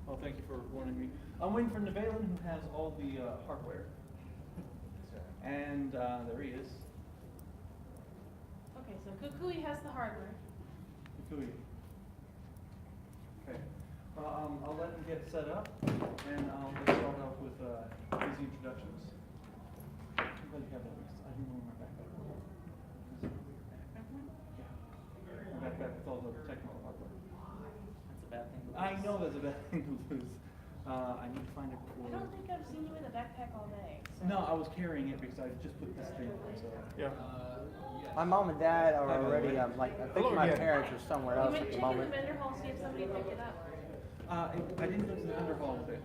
Well, thank you for warning me. I'm waiting for Nevalin, who has all the hardware. And there he is. Okay, so Kukui has the hardware. Kukui. Okay. I'll let him get set up, and I'll start off with easy introductions. I'm glad you have that because I didn't know where my backpack was. Yeah. My backpack with all the technical hardware. That's a bad thing to lose. I know that's a bad thing to lose. I need to find it before. I don't think I've seen you with a backpack all day. So. No, I was carrying it because I just put this thing on. So. Yeah. My mom and dad are already, I think my parents are somewhere You else went at the check in the moment. vendor hall, see if somebody picked it up. I didn't go to the vendor hall with it.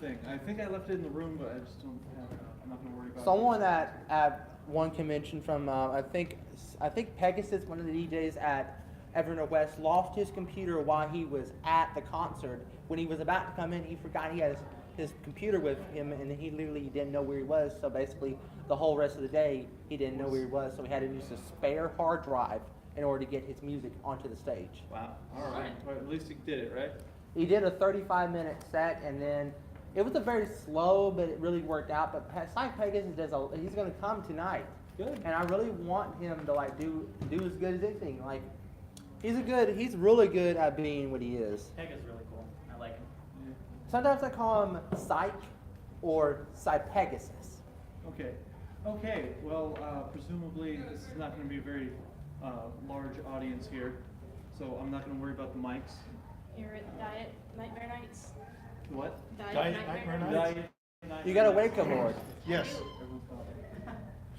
Thing. I think I left it in the room, but I just don't have it. I'm not gonna worry about it. Someone at one convention from, I think Pegasus, one of the DJs at Everett West, lost his computer while he was at the concert. When he was about to come in, he forgot he had his computer with him, and he literally didn't know where he was. So basically, the whole rest of the day, he didn't know where he was. So he had to use a spare hard drive in order to get his music onto the stage. Wow. All right. Well, at least he did it, right? He did a 35-minute set, and then it was a very slow, but it really worked out. But Psych Pegasus he's going to come tonight. Good. And I really want him to do as good as anything. He's really good at being what he is. Peg is really cool. I like him. Yeah. Sometimes I call him Psych or Psypegasus. Okay. Okay. Well, presumably this is not going to be a very large audience here, so I'm not going to worry about the mics. You're at Diet Nightmare Nights. What? Diet Nightmare Nights? You got a wake up board. Yes.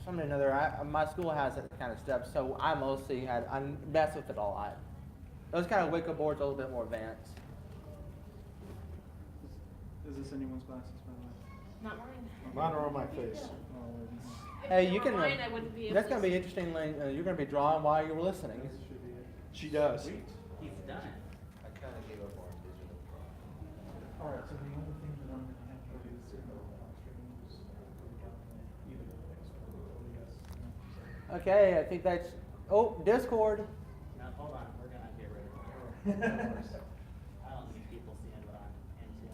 Something or another. My school has that kind of stuff, so I mess with it a lot. Those kind of wake up boards are a little bit more advanced. Is this anyone's glasses, by the way? Not mine. Mine are on my face. If Hey, they you were can. mine, I wouldn't be able That's to going to be see. interesting. You're going to be drawing while you're listening. This should be it. She does. Sweet. He's done. I kind of gave up on digital. All right. So the only thing that I'm going to have to do is either Okay, I think that's. Oh, Discord. Now, hold on. We're going to get rid of it. I don't need people seeing what I'm into.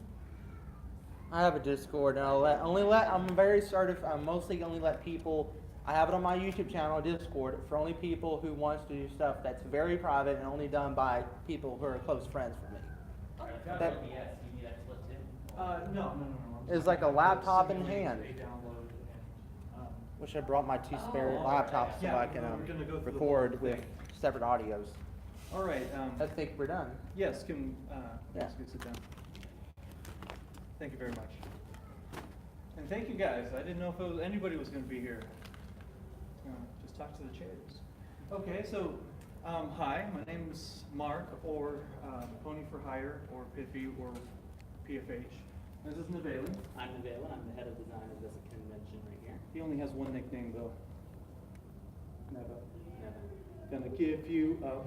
I have a Discord, and I'm very certified. I mostly only let people. I have it on my YouTube channel, Discord, for only people who wants to do stuff that's very private and only done by people who are close friends with me. I've got That- OBS. You need XSplit too. No. It's like a laptop in Simulate hand. a download and, Wish I brought my two spare laptops so Yeah, I can we're gonna go through the record whole with thing. separate audios. all right. I think we're done. Yes. Can Yeah. let's sit down. Thank you very much. And thank you guys. I didn't know if anybody was going to be here. Just talk to the chairs. Okay, so hi, my name is Mark, or Pony for Hire, or Piffy, or PFH. This is Nevalin. I'm Nevalin. I'm the head of design of this convention right here. He only has one nickname though. Never. Never. Gonna give you up.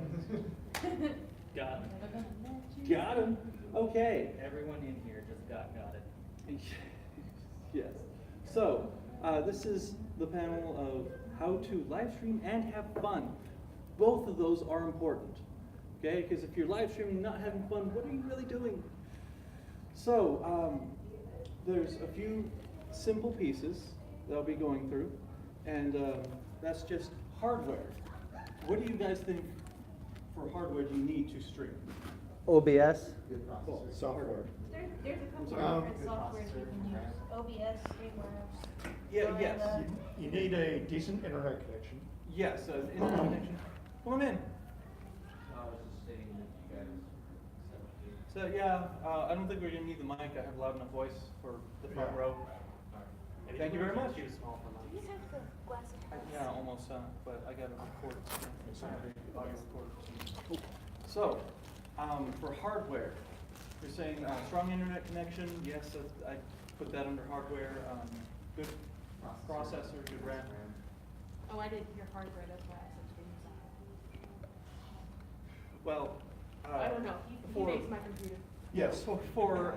Got it. Got him. Okay. Everyone in here just got it. Yes. So, this is the panel of how to live stream and have fun. Both of those are important, okay? Because if you're live streaming and not having fun, what are you really doing? So, there's a few simple pieces that I'll be going through, and that's just hardware. What do you guys think for hardware do you need to stream? OBS. Cool. Software. There's a couple Um, different softwares you can use. OBS, Streamlabs. Yeah, yes. Gorilla. You need a decent internet connection. Yes, internet connection. Come on in. I was just stating that you guys. So yeah, I don't think we're gonna need the mic. I have loud enough voice for the front Yeah. row. Maybe Thank you the very rooms are much. Too small for Do you mine. have the glasses? Yeah, almost, but I got to record. So I have the audio record. So, for hardware, you're saying strong internet connection. Yes, I put that under hardware. Good processor, good RAM. Oh, I didn't hear hardware, that's why I said Streamlabs. Well, I don't know, he for- makes my computer. Yes. For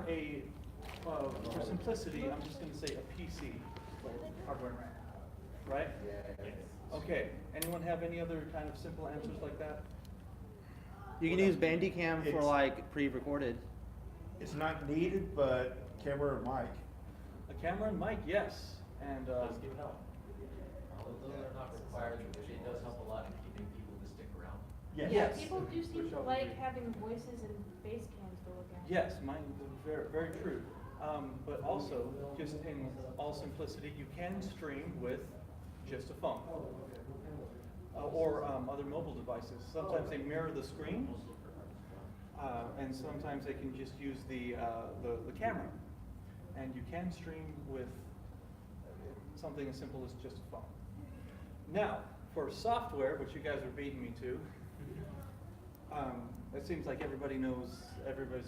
simplicity, I'm just going to say a PC, hardware and RAM, right? Yeah. Okay. Anyone have any other kind of simple answers like that? You can use Bandicam for It's- like pre-recorded. It's not needed, but camera and mic. A camera and mic, yes. And Does give help. Although they're not required, it does help a lot in keeping people to stick around. Yes. Yes. People do seem Which I to would like agree. having voices and face cams to look at. yes, mine, very, very true. But also, just in all simplicity, you can stream with just a phone. Or other mobile devices. Sometimes they mirror the screen, and sometimes they can just use the camera. And you can stream with something as simple as just a phone. Now, for software, which you guys are beating me to, it seems like everybody's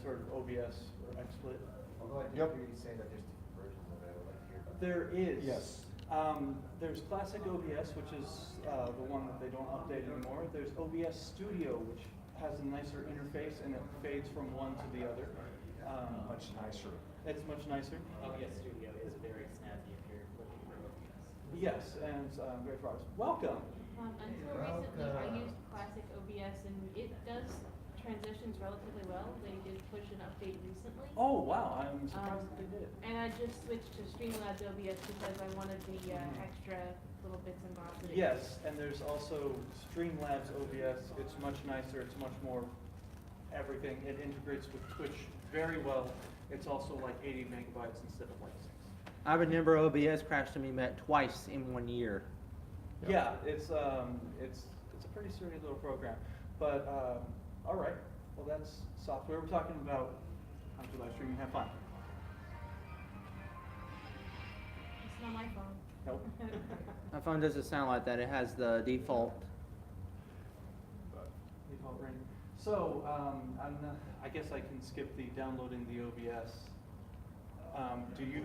heard of OBS or XSplit. Although I do Yep. hear you say that there's different versions of it, I would like to hear about that. There is. Yes. There's classic OBS, which is the one that they don't update anymore. There's OBS Studio, which has a nicer interface and it fades from one to the other. Much nicer. It's much nicer. OBS Studio is very snazzy if you're looking for OBS. Yes, and it's great for us. Welcome. Until recently, I used classic OBS and it does transitions relatively well. They did push an update recently. Oh, wow, I'm surprised that they did. And I just switched to Streamlabs OBS because I wanted the extra little bits and bobs. that it Yes, and there's also Streamlabs OBS. It's much nicer, it's much more everything. It integrates with Twitch very well. It's also like 80 megabytes instead of like 6. I remember OBS crashed on me met twice in 1 year. Yeah, it's a pretty sturdy little program. But all right, well that's software. We're talking about how to live stream and have fun. It's not my phone. Nope. My phone doesn't sound like that. It has the default. Default rating. So I guess I can skip the downloading the OBS. Do you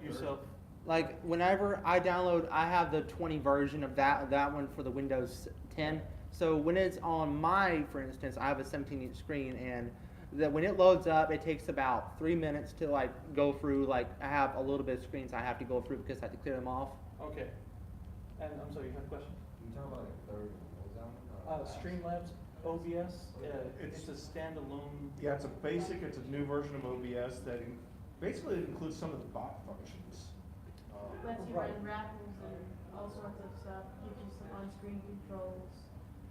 yourself? Like whenever I download, I have the 20 version of that one for the Windows 10. So when it's on my, for instance, I have a 17-inch screen, and when it loads up, it takes about 3 minutes to like go through. Like I have a little bit of screens I have to go through because I have to clear them off. Okay. And I'm sorry, you had a question? Can you talk about like third, what was that one? Streamlabs OBS. It's a standalone. Yeah, it's a basic, it's a new version of OBS that basically includes some of the bot functions. Lets you Right. run raffles and all sorts of stuff, gives you some on-screen controls.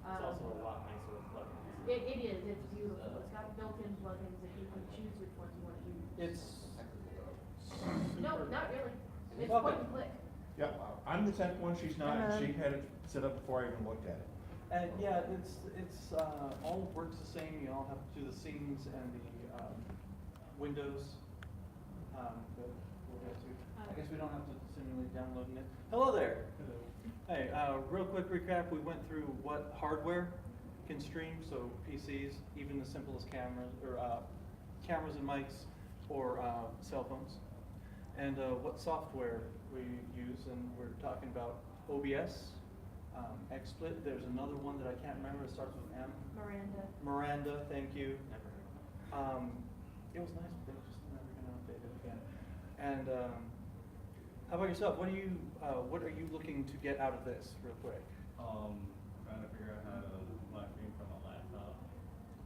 It's also a lot nicer with plugins. It is, it's beautiful. It's got built-in plugins that you can choose which ones you want to use. It's No, super- not really. It's Okay. point and click. Yeah, I'm the tech one, she's not, and she had it set up before I even looked at it. And yeah, it's all works the same. You all have to do the scenes and the windows. But we'll get to. I guess we don't have to simulate downloading it. Hello there. Hey, real quick recap. We went through what hardware can stream, so PCs, even the simplest cameras or cameras and mics, or cell phones, and what software we use. And we're talking about OBS. XSplit, there's another one that I can't remember, it starts with M. Miranda, thank you. Never heard. It was nice, but they're just never gonna update it again. And how about yourself? What are you looking to get out of this, real quick? Trying to figure out how to live stream from a laptop.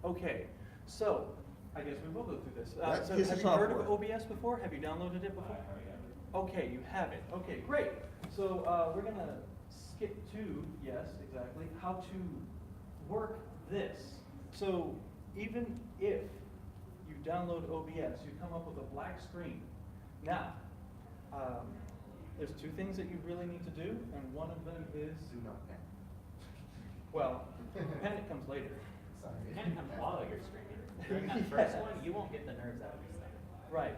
Okay, so I guess we will go through this. That's So piece have of you heard of software. OBS before? Have you downloaded it before? I already have it. Okay, you have it. Okay, great. So we're gonna skip to, yes, exactly, how to work this. So even if you download OBS, you come up with a black screen. Now, there's two things that you really need to do, and one of them is, Do not panic. well, panic comes later. Sorry. And comes while you're streaming. During that first one, you won't get the nerves out of your stomach. Right.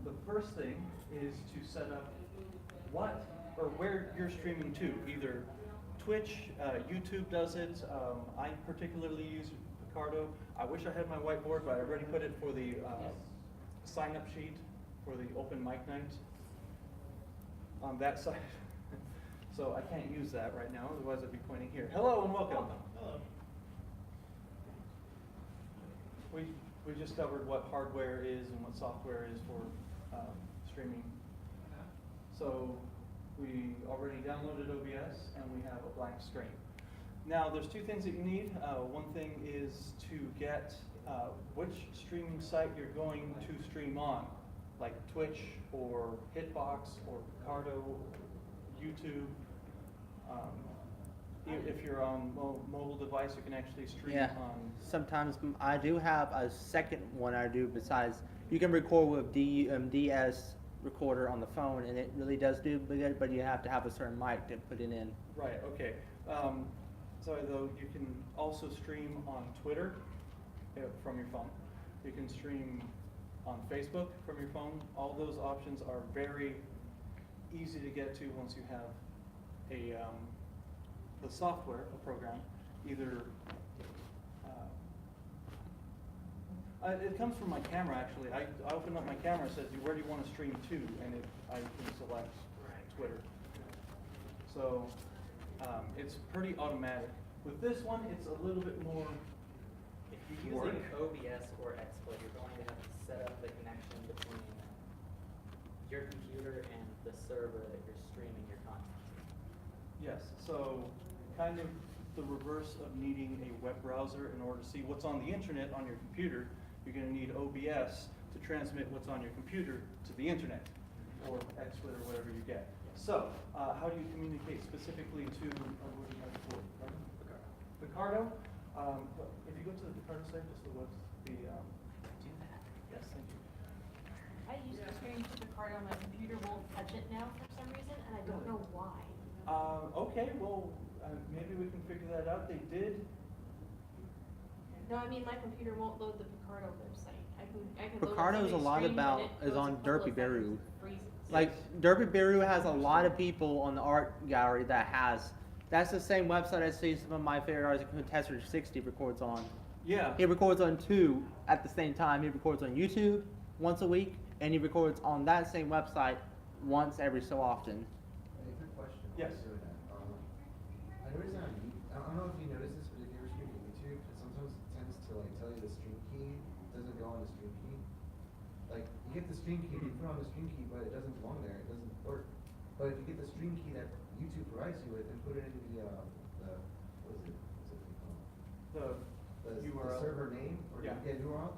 The first thing is to set up what or where you're streaming to. Either Twitch, YouTube does it. I particularly use Picardo. I wish I had my whiteboard, but I already put it for the sign-up sheet for the open mic night on that side. So I can't use that right now, otherwise I'd be pointing here. Hello and welcome. Hello. We just covered what hardware is and what software is for streaming. So we already downloaded OBS and we have a blank screen. Now there's two things that you need. One thing is to get which streaming site you're going to stream on, like Twitch or Hitbox or Picardo, YouTube. If you're on mobile device, you can actually stream Yeah. on. Sometimes I do have a second one I do besides. You can record with DS recorder on the phone, and it really does do good, but you have to have a certain mic to put it in. Right, okay. Sorry though, you can also stream on Twitter from your phone. You can stream on Facebook from your phone. All those options are very easy to get to once you have the software, a program. Either it comes from my camera actually. I open up my camera, it says where do you want to stream to, and I can select Twitter. So it's pretty automatic. With this one, it's a little bit more. If you're using OBS or XSplit, you're going to have to set up the connection between your computer and the server that you're streaming your content to. Yes, so kind of the reverse of needing a web browser in order to see what's on the internet on your computer. You're going to need OBS to transmit what's on your computer to the internet, or XSplit or whatever you get. So, how do you communicate specifically to Picardo? If you go to the Picardo site, just the web, Do that. yes, thank you. I used to stream to the card on my computer, won't touch it now for some reason, and I don't know why. Okay, well, maybe we can figure that out. They did. No, I mean, my computer won't load the Picardo website. I can load Picardo's a somebody's lot stream, about and it is goes on a couple of Derpy seconds Beru. and freezes. Like Derpy Beru has a lot of people on the art gallery that has. That's the same website I see some of my favorite artists, Contester 60 records on. Yeah. He records on two at the same time. He records on YouTube once a week, and he records on that same website once every so often. Hey, quick question. Yes. Doing that. I noticed on I don't know if you noticed this, but if you ever stream to YouTube, it sometimes tends to like tell you the stream key doesn't go on the stream key. Like you get the stream key, you put on the stream key, but it doesn't belong there. It doesn't work. But if you get the stream key that YouTube provides you with and put it into the what is it? What's it called? The The URL. server name or Yeah. URL.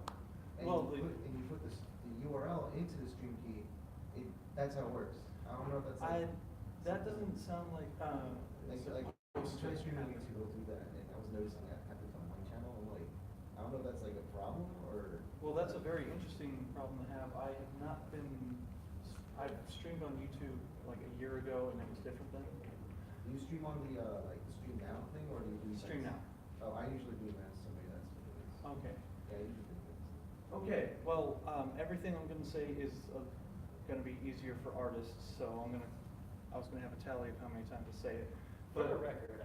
And Well, you put the URL into the stream key. That's how it works. I don't know if that's like, That doesn't sound like. like I was trying to stream on YouTube, go through that, and I was noticing that happens on my channel. I'm like, I don't know if that's like a problem or. Well, that's a very interesting problem to have. I have not been. I've streamed on YouTube like a year ago, and it was different then. Do you stream on the like the stream now thing, or do you do Stream now. Oh, I usually do that. So maybe that's what it is. Okay. Yeah, I usually do that. Okay. Well, everything I'm going to say is going to be easier for artists. So I was going to have a tally of how many times to say it. For the record,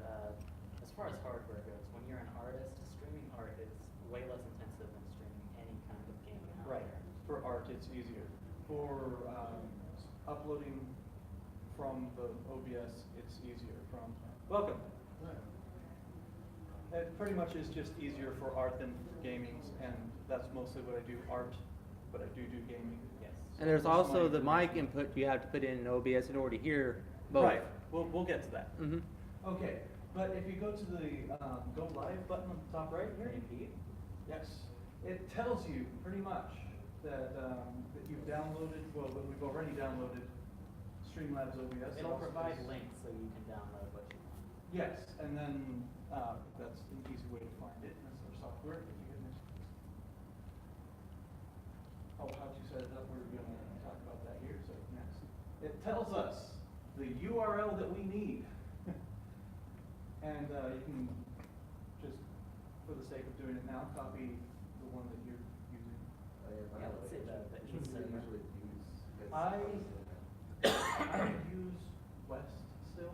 as far as hardware goes, when you're an artist, streaming art is way less intensive than streaming any kind of game out Right. there. For art, it's easier. For uploading from the OBS, it's easier. Welcome. It pretty much is just easier for art than gaming, and that's mostly what I do, art, but I do gaming. Yes. And there's Most of also my the mic information- input you have to put in OBS in order to hear both. Right. We'll get to that. hmm Okay, but if you go to the Go Live button on the top right here, yes, it tells you pretty much that you've downloaded, well, that we've already downloaded Streamlabs OBS. It'll provide links so you can download what you want. Yes, and then that's an easy way to find it. That's our software. If you get this. Oh, how to set it up, we're going to talk about that here, so next. It tells us the URL that we need. And you can just, for the sake of doing it now, copy the one that you're using. Yeah, let's say the Which one do you server. usually use? 'Cause I use West still.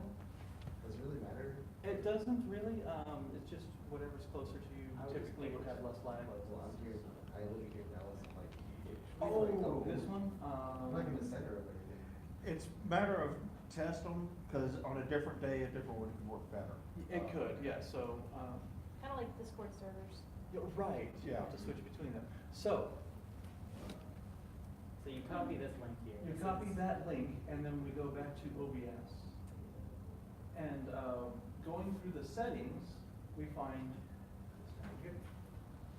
does it really matter? It doesn't really, it's just whatever's closer to you I would just typically pick would have less lag. Well, I'm here. I live here in Dallas. I'm like, Oh, this one? I'm like in the center of everything. It's a matter of test them, because on a different day, a different one could work better. It could, yeah, so, Kind of like Discord servers. right, you have to Yeah. switch between them. So, So you copy this link here. you This copy is- that link, and then we go back to OBS. And going through the settings, we find this down here.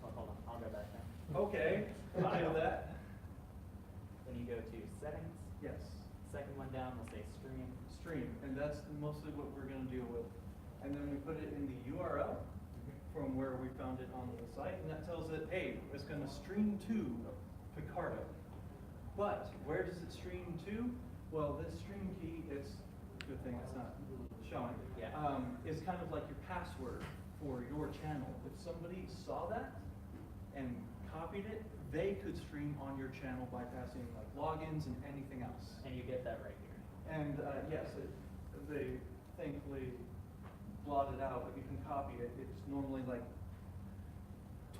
Well, hold on, I'll go back now. Okay, we'll do that. Then you go to settings, Yes, second one down will say stream. stream, and that's mostly what we're gonna deal with. And then we put it in the URL from where we found it on the site, and that tells it, hey, it's gonna stream to Picardo. But where does it stream to? Well, this stream key, it's a good thing it's not showing. Yeah. Is kind of like your password for your channel. If somebody saw that and copied it, they could stream on your channel bypassing like logins and anything else. And you get that right here. And yes, they thankfully blotted out, but you can copy it. It's normally like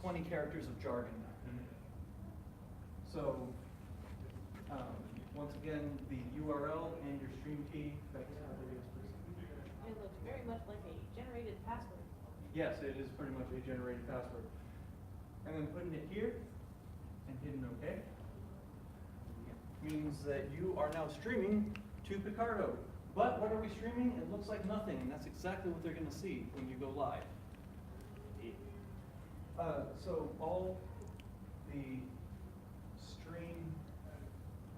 20 characters of jargon. So, once again, the URL and your stream key. It looks very much like a generated password. Yes, it is pretty much a generated password. And then putting it here and hitting OK means that you are now streaming to Picardo. But what are we streaming? It looks like nothing, and that's exactly what they're going to see when you go live. So all the stream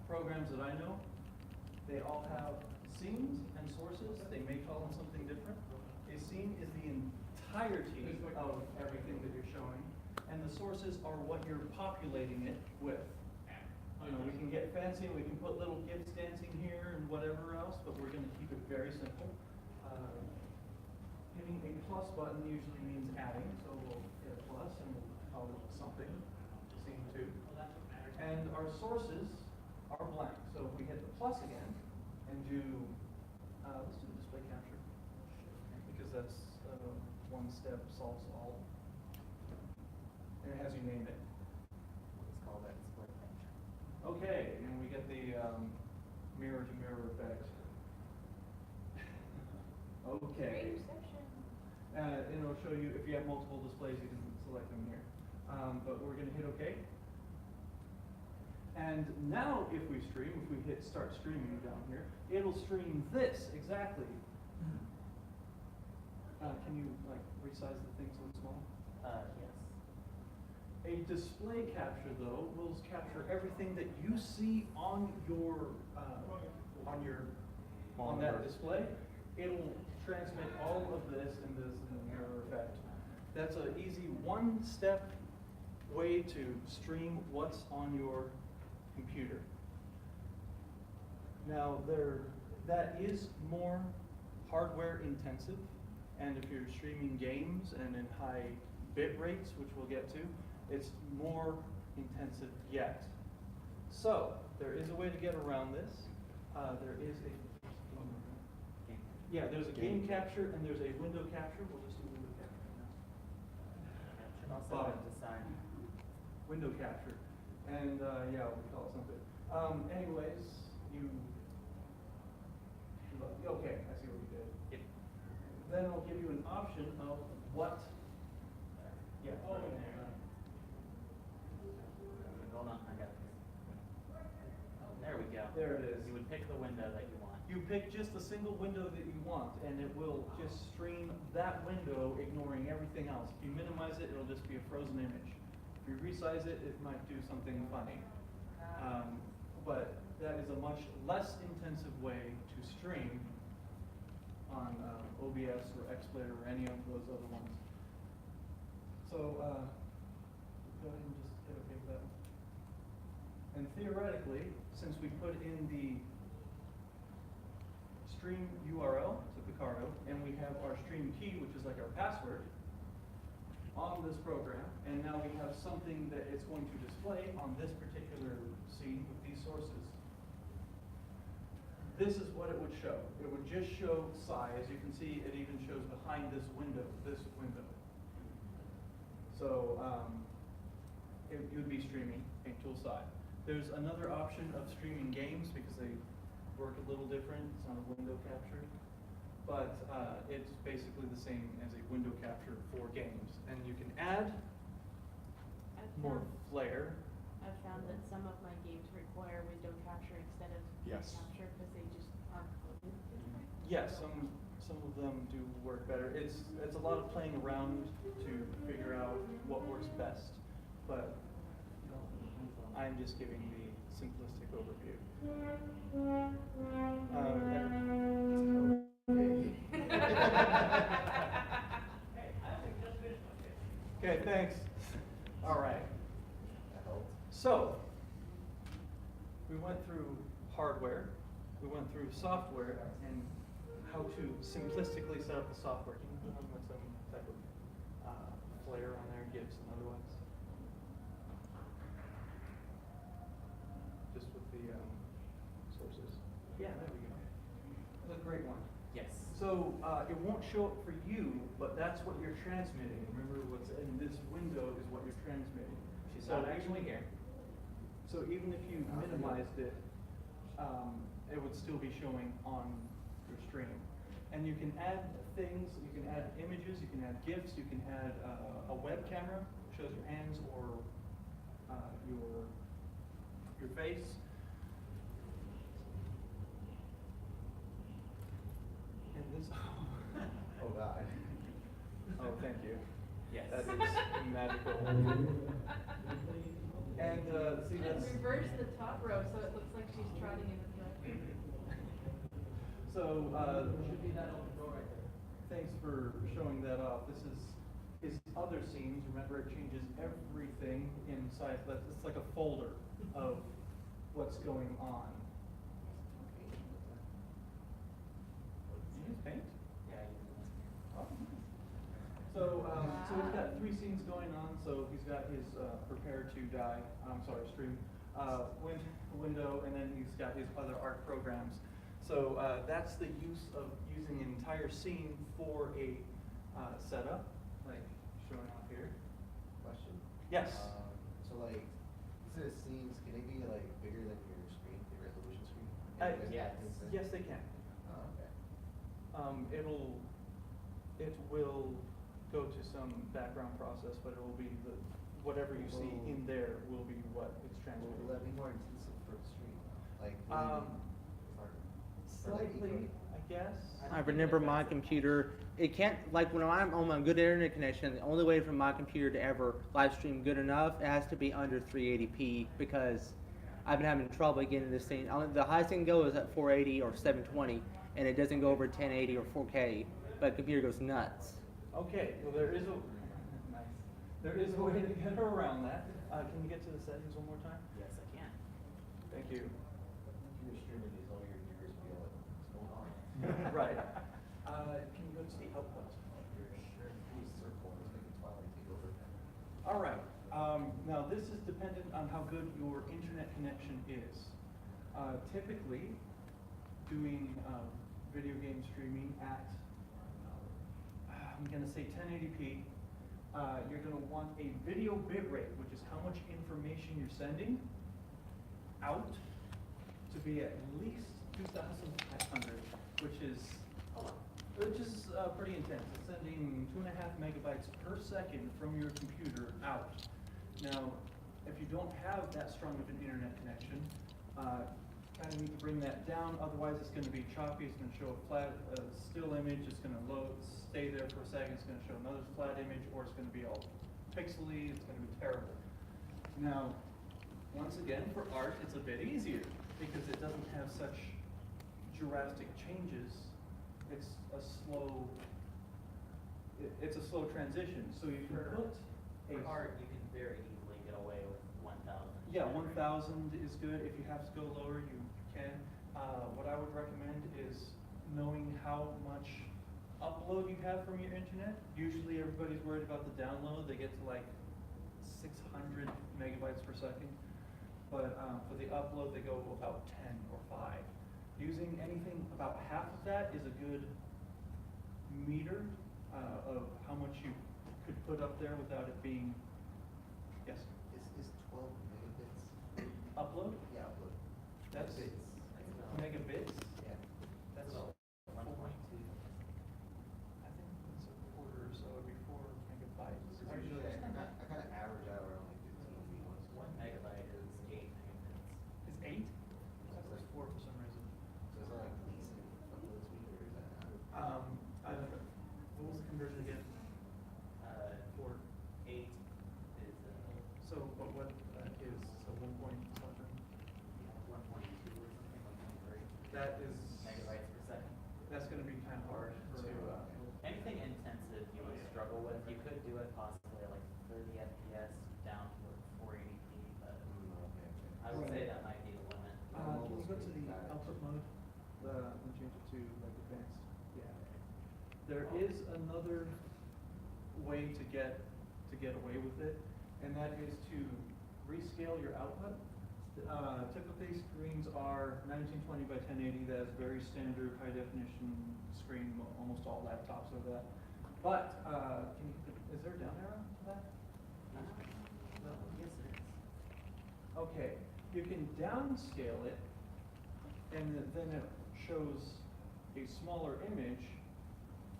programs that I know, they all have scenes and sources. They may call them something different. A scene is the entirety of everything that you're showing, and the sources are what you're populating it with. You know, we can get fancy and we can put little kids dancing here and whatever else, but we're going to keep it very simple. Hitting a plus button usually means adding, so we'll hit a plus and we'll call it something, scene 2. And our sources are blank. So if we hit the plus again and do, let's do display capture, because that's one step solves all. And it has you name it. Let's call that display capture. Okay, and we get the mirror to mirror effect. Okay. Great reception. And it'll show you, if you have multiple displays, you can select them here. But we're going to hit OK. And now if we stream, if we hit start streaming down here, it'll stream this exactly. Can you like resize the thing so it's small? Yes. A display capture, though, will capture everything that you see on that display. It'll transmit all of this and this in the mirror effect. That's an easy one-step way to stream what's on your computer. Now, that is more hardware intensive, and if you're streaming games and in high bit rates, which we'll get to, it's more intensive yet. So, there is a way to get around this. There's a game capture and there's a window capture. We'll just do window capture now. Also have to sign. Window capture. And we call it something. Anyways, okay, I see what you did. Yep. Then it'll give you an option of what. Yeah. Hold on, I got this. There we go. There it is. You would pick the window that you want. You pick just the single window that you want, and it will just stream that window, ignoring everything else. If you minimize it, it'll just be a frozen image. If you resize it, it might do something funny. But that is a much less intensive way to stream on OBS or XSplit or any of those other ones. So go ahead and just hit OK with that. And theoretically, since we put in the stream URL to Picardo, and we have our stream key, which is like our password, on this program, and now we have something that it's going to display on this particular scene with these sources. This is what it would show. It would just show Psi. As you can see, it even shows behind this window, So you would be streaming Paint Tool Psi. There's another option of streaming games because they work a little different. It's not a window capture, but it's basically the same as a window capture for games. And you can add more flair. I've found that some of my games require window capture instead of Yes. capture because they just aren't loaded. Yes, some of them do work better. It's a lot of playing around to figure out what works best, but I'm just giving the simplistic overview. Okay, thanks. All right. So, we went through hardware, we went through software, and how to simplistically set up the software. Can you put on with some type of flair on there, GIFs and otherwise? Just with the sources. Yeah, there we go. That's a great one. Yes. So it won't show up for you, but that's what you're transmitting. Remember, what's in this window is what you're transmitting. She's So not actually here. So even if you minimized it, it would still be showing on your stream. And you can add things, you can add images, you can add GIFs, you can add a web camera, shows your hands or your face. And this, Oh God. oh, thank you. Yes. That is magical. And see, that's Reverse the top row so it looks like she's trotting in the front. so. Should be that open door right there. Thanks for showing that off. This is his other scenes. Remember, it changes everything inside. It's like a folder of what's going on. You use paint? Yeah. Oh, nice. So he's got 3 scenes going on. So he's got his prepare to die. Stream window, and then he's got his other art programs. So that's the use of using an entire scene for a setup, like showing off here. Question? Yes. So like, instead of scenes, can they be like bigger than your screen, the resolution screen? Yes. Yes, they can. Oh, okay. It will go to some background process, but it will be whatever you see in there will be what it's Will transmitting. that be more intensive for the screen? Like, Slightly, I guess. I remember my computer, it can't, like when I'm on a good internet connection, the only way for my computer to ever live stream good enough, it has to be under 380p because I've been having trouble getting this thing. The highest thing go is at 480 or 720, and it doesn't go over 1080 or 4K, but the computer goes nuts. Okay, well there is a way to get around that. Can you get to the settings one more time? Yes, I can. Thank you. You're streaming these, all your viewers be like, what's going on? Right. Can you go to the output? Your shirt, please circle, it's making Twilight take over. All right. Now this is dependent on how good your internet connection is. Typically, doing video game streaming at I'm going to say 1080p. You're going to want a video bitrate, which is how much information you're sending out, to be at least 2,500, which is pretty intense. It's sending 2.5 megabytes per second from your computer out. Now, if you don't have that strong of an internet connection, kind of need to bring that down. Otherwise, it's going to be choppy. It's going to show a flat, still image. It's going to load, stay there for a second. It's going to show another flat image, or it's going to be all pixely. It's going to be terrible. Now, once again, for art, it's a bit easier because it doesn't have such drastic changes. It's a slow. It's a slow transition. So you can put For art, you can very easily get away with 1,000. Yeah, 1,000 is good. If you have to go lower, you can. What I would recommend is knowing how much upload you have from your internet. Usually everybody's worried about the download. They get to like 600 megabytes per second. But for the upload, they go about 10 or 5. Using anything about half of that is a good meter of how much you could put up there without it being, yes, Is 12 megabits? upload? Yeah, upload. That's Bits. megabits? Yeah. That's about 1.2. I think it's a quarter, so it'd be 4 megabytes. It's usually, I kind of average out around like 15 feet. 1 megabyte is 8 megabits. Is 8? I thought it was 4 for some reason. So is that like decent upload speed or is that not? that is, megabytes per second. that's gonna be kind of hard to, Anything intensive you would struggle with, you could do it possibly at like 30 FPS down to 480p, but I would say that might be the limit. can you go to the output mode, and change it to like advanced? Yeah. There is another way to get away with it, and that is to rescale your output. Typically screens are 1920 by 1080. That is very standard high definition screen. Almost all laptops are that. But is there a down arrow to that? Well, yes it is. Okay, you can downscale it, and then it shows a smaller image,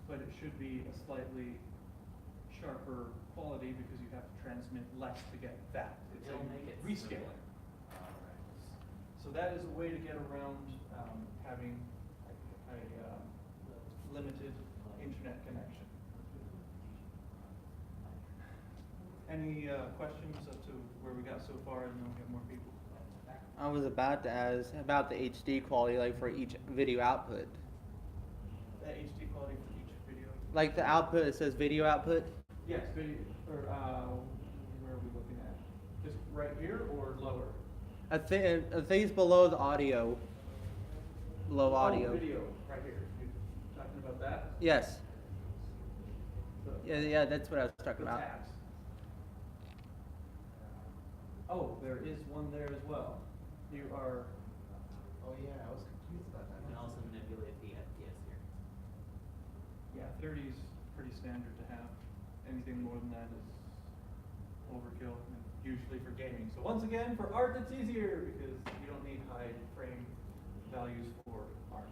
but it should be a slightly sharper quality because you have to transmit less to get that. It's It'll a make it rescaling. So that is a way to get around having a limited internet connection. Any questions as to where we got so far, and then we have more people? I was about to ask about the HD quality, like for each video output. The HD quality for each video? Like the output, it says video output. Yes, video, or where are we looking at? Just right here or lower? I think it's below the audio. Below audio. Oh, video, right here. You talking about that? Yes. The- Yeah, that's what I was talking the about. tabs. Oh, there is one there as well. You are, Oh yeah, I was confused about that. You can also manipulate the FPS here. yeah, 30 is pretty standard to have. Anything more than that is overkill, and usually for gaming. So once again, for art it's easier because you don't need high frame values for art.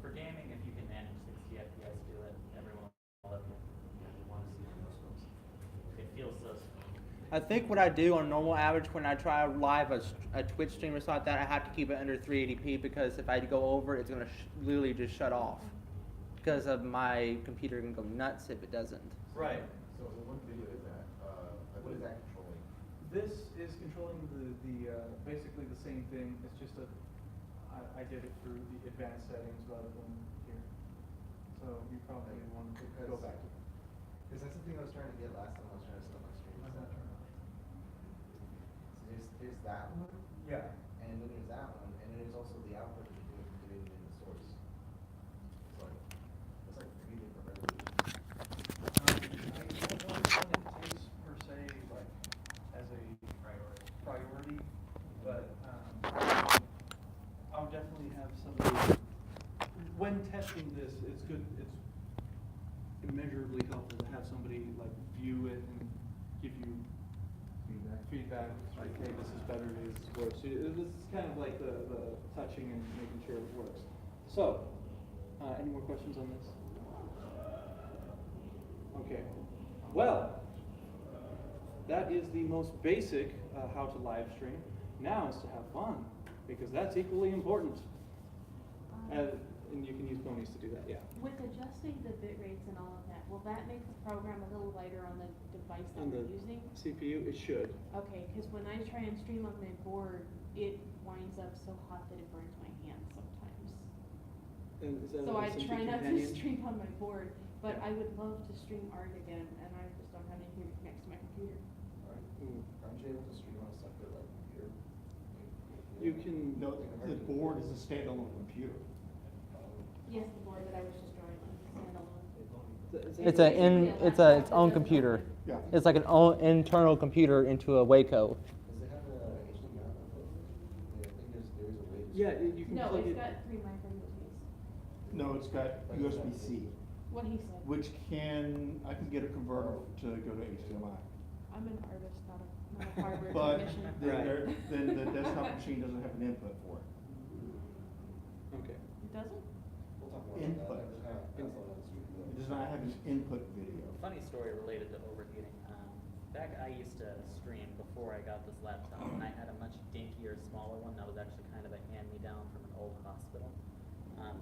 For gaming, if you can manage 60 FPS, do it. Everyone will love it. It feels so smooth. I think what I do on normal average when I try live a Twitch stream or something like that, I have to keep it under 380p because if I go over, it's gonna literally just shut off because of my computer can go nuts if it doesn't. Right. So what video is that? What is that controlling? This is controlling the basically the same thing. It's just I did it through the advanced settings rather than here. So you probably want to go back to. Because that's the thing I was trying to get last time I was trying to set up my stream. How's that turn on? So there's that one, Yeah. and then there's that one, and then there's also the output that you're doing in the source. So it's like 3 different resolutions. I don't know which one it takes per se, like as a priority, but I'll definitely have somebody. When testing this, it's good. It's immeasurably helpful to have somebody like view it and give you feedback. Like, hey, this is better. This is worse. So this is kind of like the touching and making sure it works. So, any more questions on this? Okay. Well, that is the most basic how to live stream. Now is to have fun, because that's equally important. And you can use ponies to do that, yeah. With adjusting the bit rates and all of that, will that make the program a little lighter on the device that On the we're using? CPU, it should. Okay, because when I try and stream on my board, it winds up so hot that it burns my hands sometimes. And is that So I something try not to companion? stream on my board, but I would love to stream art again, and I just don't have anything that connects to my computer. Aren't you able to stream on a separate like computer? You can. No, the board is a standalone computer. Yes, the board that I was just drawing on, standalone. It's its own computer. Yeah. It's like an internal computer into a Waco. Does it have a HDMI output? Yeah, I think there is a way to. Yeah, you can No, plug it's it. got 3 micro USBs. No, it's got USB-C, What he said. which I can get a converter to go to HDMI. I'm an artist, not a hardware But technician. then the desktop machine doesn't have an input for it. Okay. It doesn't? We'll talk more Input. about that. That's all that's really It does not have an input video. Funny story related to overheating. Back I used to stream before I got this laptop, and I had a much dinkier, smaller one that was actually kind of a hand-me-down from an old hospital.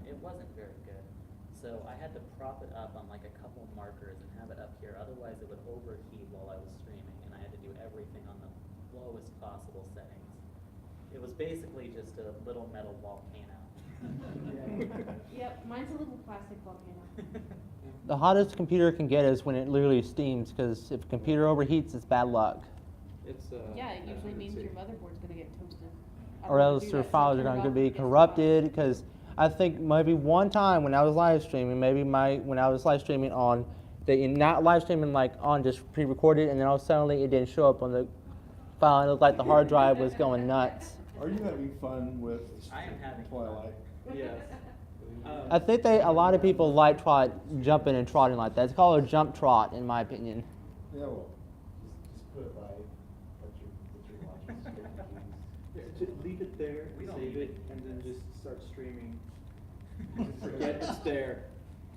It wasn't very good, so I had to prop it up on like a couple markers and have it up here. Otherwise, it would overheat while I was streaming, and I had to do everything on the lowest possible settings. It was basically just a little metal volcano. Yep, mine's a little plastic volcano. The hottest computer can get is when it literally steams, because if a computer overheats, it's bad luck. It's, Yeah, it I usually can means see. your motherboard's gonna get toasted. I don't Or wanna else do your that, so files are turn it going to off be when it gets too hot. corrupted. Because I think maybe one time when I was live streaming, when I was live streaming on not live streaming like on just pre-recorded, and then all suddenly it didn't show up on the file, and it looked like the hard drive was going nuts. Are you having fun with I am having Twilight? Yes. I think a lot of people like jumping and trotting like that. It's called a jump trot, in my opinion. Yeah, well, Just put it by what you're watching. Leave it there, We don't save need it, and then just start streaming. Forget it's there.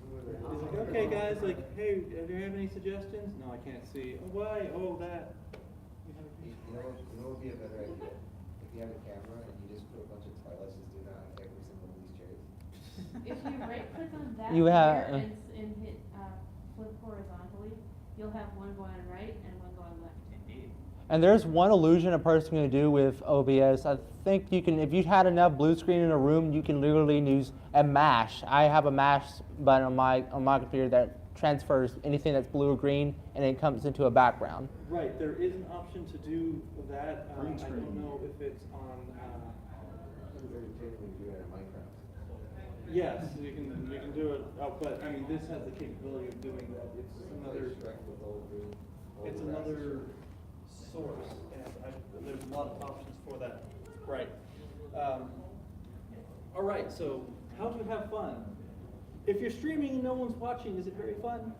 He's like, okay guys, like, hey, do you have any suggestions? No, I can't see. Oh, why? Oh, that. You know what would be a better idea? If you have a camera and you just put a bunch of Twilights just doing that on every single one of these chairs. If you right click on that You have- here and hit flip horizontally, you'll have one going right and one going left. Indeed. And there's one illusion a person can do with OBS. I think you can, if you had enough blue screen in a room, you can literally use a mash. I have a mash button on my computer that transfers anything that's blue or green, and it comes into a background. Right, there is an option to do that. I Green don't screen. know if it's on. Very generally do it in Minecraft. Yes, you can do it. But I mean, this has the capability of doing that. It's another. Shrek with all the green. all It's the grass. another source, and there's a lot of options for that. Right. All right. So, how to have fun? If you're streaming and no one's watching, is it very fun?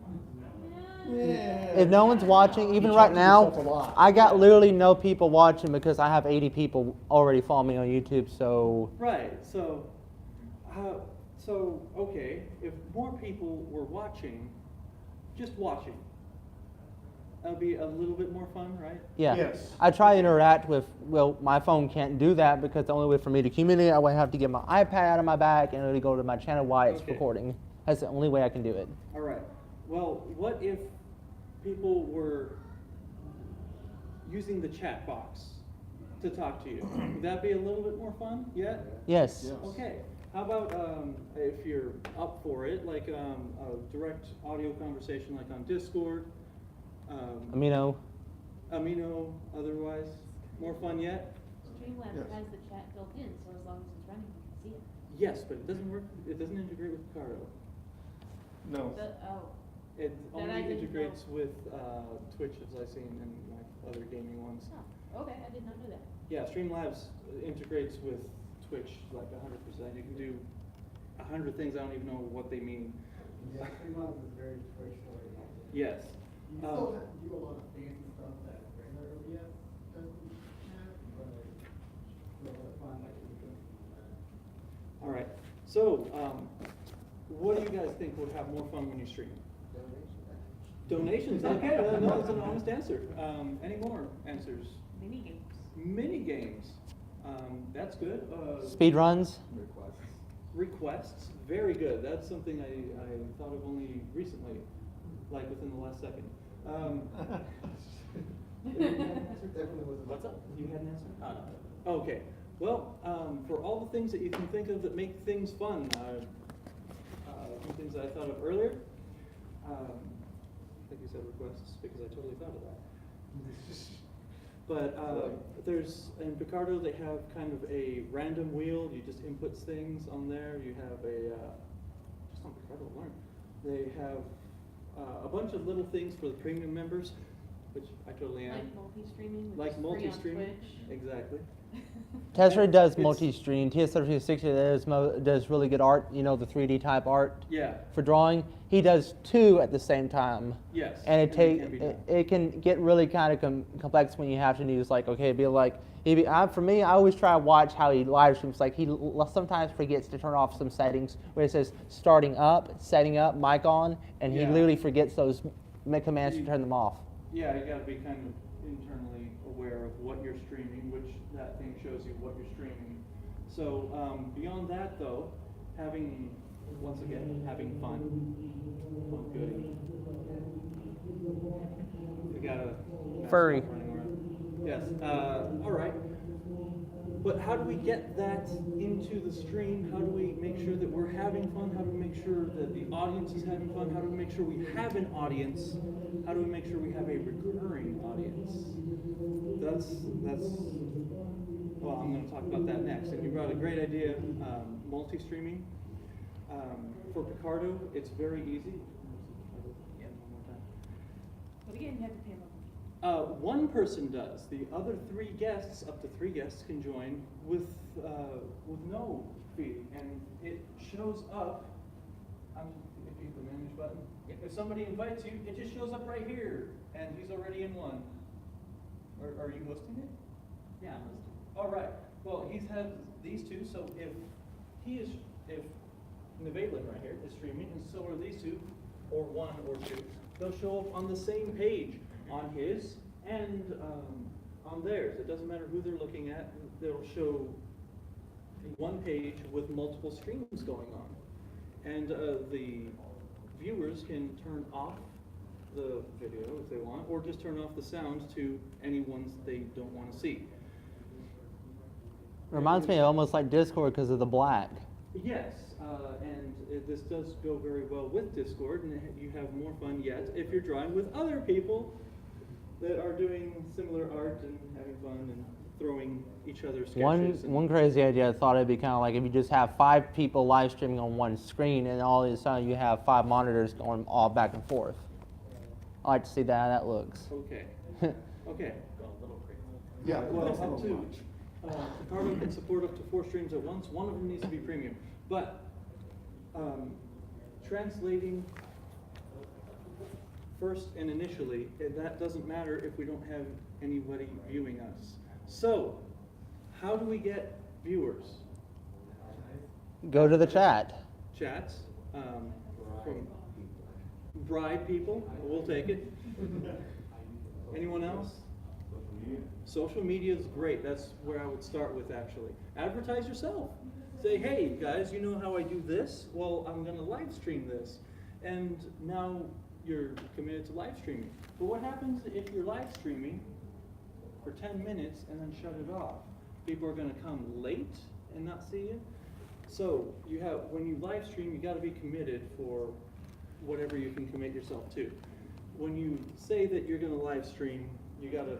If no one's watching, even You right talk to now, yourself a lot. I got literally no people watching because I have 80 people already following me on YouTube. So Right. So okay, if more people were watching, just watching, that'd be a little bit more fun, right? yeah, Yes. I try to interact with. Well, my phone can't do that because the only way for me to communicate, I would have to get my iPad out of my bag and really go to my channel while it's Okay. recording. That's the only way I can do it. All right. Well, what if people were using the chat box to talk to you? Would that be a little bit more fun? Yeah? Yes. Yeah. Okay. How about if you're up for it, like a direct audio conversation like on Discord, Amino. Amino, otherwise? More fun yet? Streamlabs Yes. has the chat built in, so as long as it's running, you can see it. Yes, but it doesn't work, it doesn't integrate with Picardo. No. Oh, It That I only didn't integrates with Twitch, as I've seen in my other gaming ones. oh, okay, I did not know that. Yeah, Streamlabs integrates with Twitch like 100%. You can do 100 things, I don't even know what they mean. Yeah, Fremont is very Twitch oriented. Yes. You still have to do a lot of fancy stuff that regular OBS doesn't have, but it's fun like we do. All right. So, what do you guys think would have more fun when you stream? Donations. Okay, no, that's an honest answer. Any more answers? Mini games. Mini games. That's good. Speed runs. Requests. Very good. That's something I thought of only recently, like within the last second. What's up? You had an answer? Oh, no. Okay. Well, for all the things that you can think of that make things fun, some things that I thought of earlier. I think you said requests because I totally thought of that. But there's, in Picardo, they have kind of a random wheel. You just input things on there. You have just on Picardo alone, they have a bunch of little things for the premium members, which I totally am. Like multi-streaming, which Like is free on multi-streaming. Twitch. Exactly. Tesla does It's- multi-stream. TS360 does really good art. You know, the 3D type art Yeah. for drawing. He does two at the same time. Yes. And can be done. it can get really kind of complex when you have to use like, okay, be like, for me, I always try to watch how he live streams. Like he sometimes forgets to turn off some settings where it says starting up, setting up, mic on, and he Yeah. literally forgets those commands to turn them off. Yeah, you got to be kind of internally aware of what you're streaming, which that thing shows you what you're streaming. So beyond that, though, having having fun. Oh, goody. We got a Furry. mascot running around. Yes. All right. But But how do we get that into the stream? How do we make sure that we're having fun? How do we make sure that the audience is having fun? How do we make sure we have an audience? How do we make sure we have a recurring audience? That's well, I'm going to talk about that next. And you brought a great idea, multi-streaming. For Picardo, it's very easy. But again, you have to pay them. One person does. The other 3 guests, up to 3 guests, can join with no fee, and it shows up. If you hit the manage button, if somebody invites you, it just shows up right here, and he's already in one. Are you hosting it? Yeah, I'm listening. All right. Well, he's had these 2, so if Nevaelin right here is streaming, and so are these 2, or 1 or 2, they'll show up on the same page, on his and on theirs. It doesn't matter who they're looking at. They'll show one page with multiple streams going on. And the viewers can turn off the video if they want, or just turn off the sound to any ones they don't want to see. Reminds me almost like Discord because of the black. Yes, this does go very well with Discord, and you have more fun yet if you're drawing with other people that are doing similar art and having fun and throwing each other sketches. One crazy idea I thought it'd be kind of like if you just have 5 people live streaming on one screen, and all of a sudden you have 5 monitors going all back and forth. I like to see how that looks. Okay. Okay. Go a little crazy. Yeah, Well, that's a up little to much. Picardo can support up to 4 streams at once. One of them needs to be premium. But translating first and initially, that doesn't matter if we don't have anybody viewing us. So, how do we get viewers? Go to the chat. Chats. From bribe people. We'll take it. Anyone else? Social media is great. That's where I would start with, actually. Advertise yourself. Say, hey, guys, you know how I do this? Well, I'm going to live stream this. And now you're committed to live streaming. But what happens if you're live streaming for 10 minutes and then shut it off? People are going to come late and not see you. So when you live stream, you got to be committed for whatever you can commit yourself to. When you say that you're going to live stream, you got to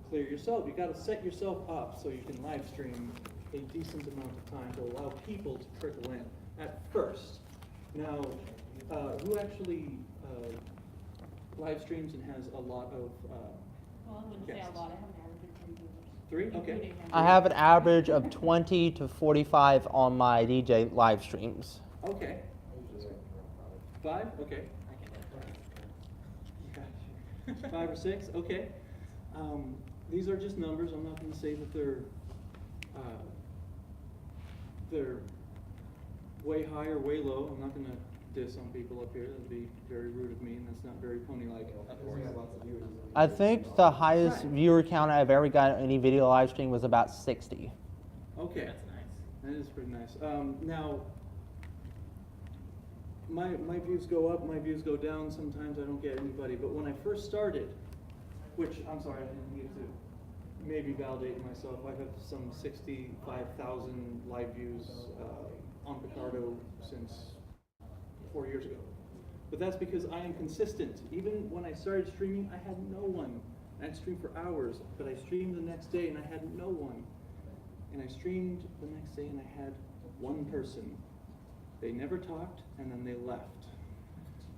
clear yourself. You got to set yourself up so you can live stream a decent amount of time to allow people to trickle in at first. Now, who actually live streams and has a lot of Well, I wouldn't say guests? a lot. I have an average of 3 viewers. 3? Okay. Including him. I have an average of 20 to 45 on my DJ live streams. Okay. 5? Okay. Gotcha. 5 or 6? Okay. These are just numbers. I'm not going to say that they're way high or way low. I'm not going to diss on people up here. That would be very rude of me, and that's not very pony-like. I think the highest viewer count I've ever got on any video live stream was about 60. Okay. That's nice. That is pretty nice. Now, my views go up, my views go down. Sometimes I don't get anybody. But when I first started, which, I'm sorry, I didn't need to maybe validate myself. I have some 65,000 live views on Picardo since 4 years ago. But that's because I am consistent. Even when I started streaming, I had no one. I'd stream for hours, but I streamed the next day and I had no one. And I streamed the next day and I had one person. They never talked and then they left.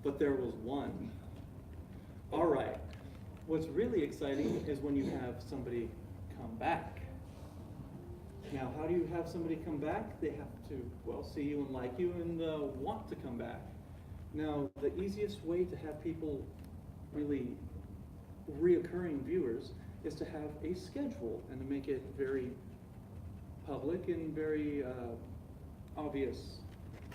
But there was one. All right. What's really exciting is when you have somebody come back. Now, how do you have somebody come back? They have to, well, see you and like you and want to come back. Now, the easiest way to have people really reoccurring viewers is to have a schedule and to make it very public and very obvious.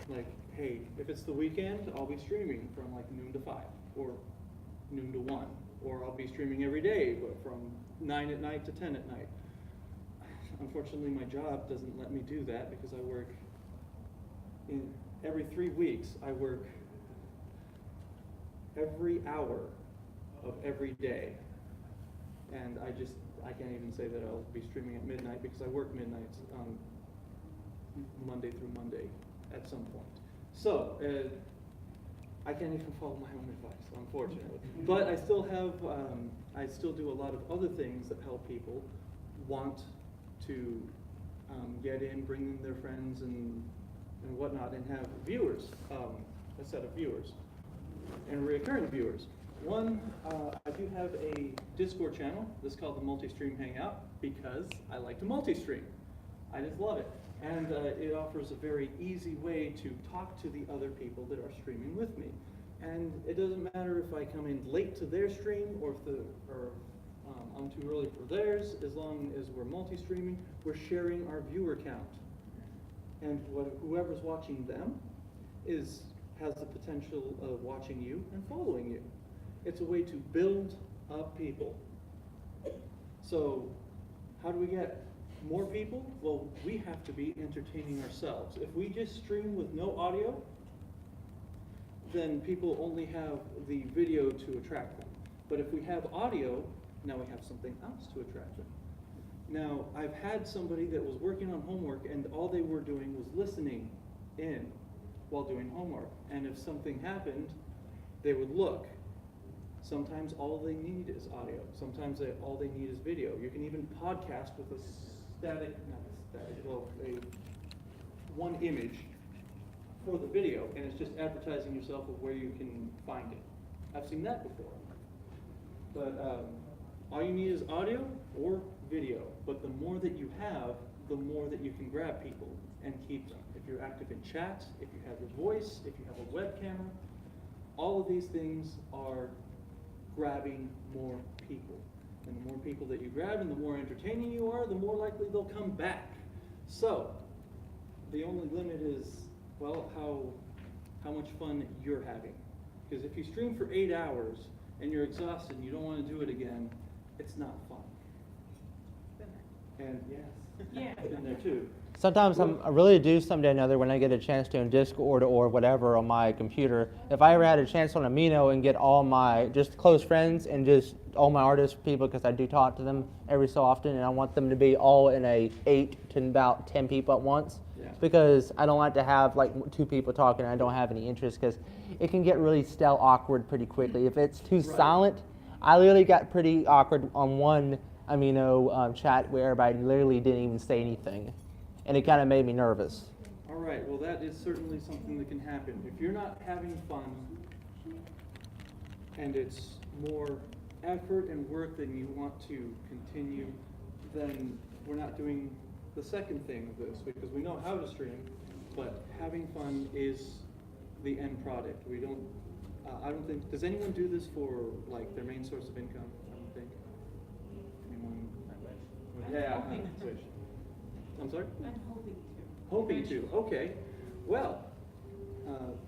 Like, hey, if it's the weekend, I'll be streaming from like noon to 5 or noon to 1. Or I'll be streaming every day, but from 9 at night to 10 at night. Unfortunately, my job doesn't let me do that because I work every 3 weeks. I work every hour of every day, and I can't even say that I'll be streaming at midnight because I work midnights Monday through Monday at some point. So, I can't even follow my own advice, unfortunately. But I still have, I still do a lot of other things that help people want to get in, bring in their friends and whatnot, and have viewers, a set of viewers, and recurring viewers. One, I do have a Discord channel. This is called the Multi-Stream Hangout because I like to multi-stream. I just love it. And it offers a very easy way to talk to the other people that are streaming with me. And it doesn't matter if I come in late to their stream or if I'm too early for theirs. As long as we're multi-streaming, we're sharing our viewer count. And whoever's watching them has the potential of watching you and following you. It's a way to build up people. So how do we get more people? Well, we have to be entertaining ourselves. If we just stream with no audio, then people only have the video to attract them. But if we have audio, now we have something else to attract them. Now, I've had somebody that was working on homework and all they were doing was listening in while doing homework. And if something happened, they would look. Sometimes all they need is audio. Sometimes all they need is video. You can even podcast with a one image for the video, and it's just advertising yourself of where you can find it. I've seen that before. But all you need is audio or video. But the more that you have, the more that you can grab people and keep them. If you're active in chat, if you have your voice, if you have a web camera, all of these things are grabbing more people. And the more people that you grab and the more entertaining you are, the more likely they'll come back. So, the only limit is, well, how much fun you're having. Because if you stream for 8 hours and you're exhausted and you don't want to do it again, it's not fun. And yes, Yeah. I've been there too. Sometimes I really do someday or another when I get a chance to in Discord or whatever on my computer. If I ever had a chance on Amino and get all my just close friends and just all my artist people, because I do talk to them every so often, and I want them to be all in a 8 to about 10 people at once. Yeah. Because I don't like to have like 2 people talking and I don't have any interest, because it can get really stale awkward pretty quickly. If it's too silent, I literally got pretty awkward on one Amino chat where everybody literally didn't even say anything. And it kind of made me nervous. All right, well that is certainly something that can happen. If you're not having fun and it's more effort and work than you want to continue, then we're not doing the second thing of this, because we know how to stream, but having fun is the end product. We don't, I don't think, does anyone do this for like their main source of income? I don't think. Anyone? Yeah, Twitch. I'm sorry? I'm hoping to. Hoping to, okay. Well,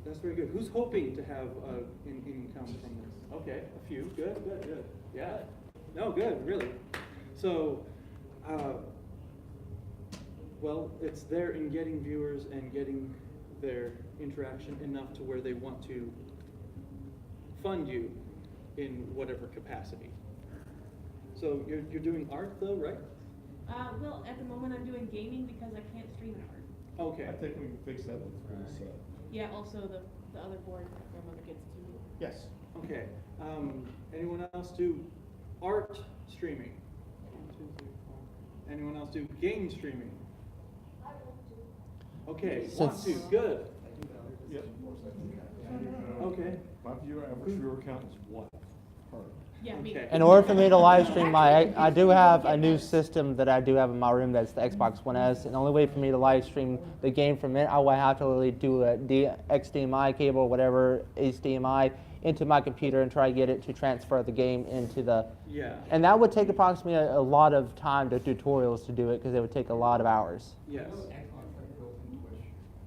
that's very good. Who's hoping to have an income from this? Okay, a few. Good. Yeah. No, good, really. So, well, it's there in getting viewers and getting their interaction enough to where they want to fund you in whatever capacity. So you're doing art though, right? Well, at the moment I'm doing gaming because I can't stream art. Okay. I think we can fix that with this. Yeah, also the other board that my mother gets to. Yes. Okay. Anyone else do art streaming? 1, 2, 3, 4. Anyone else do game streaming? Okay, want to. Good. Yep. Okay. My average viewer count is 1 per. Yeah, me. Okay. In order for me to live stream I do have a new system that I do have in my room, that's the Xbox One S, and the only way for me to live stream the game from it, I will have to literally do a XDMI cable, whatever, HDMI, into my computer and try to get it to transfer the game into the... Yeah. And that would take approximately a lot of time to tutorials to do it, because it would take a lot of hours. Yes.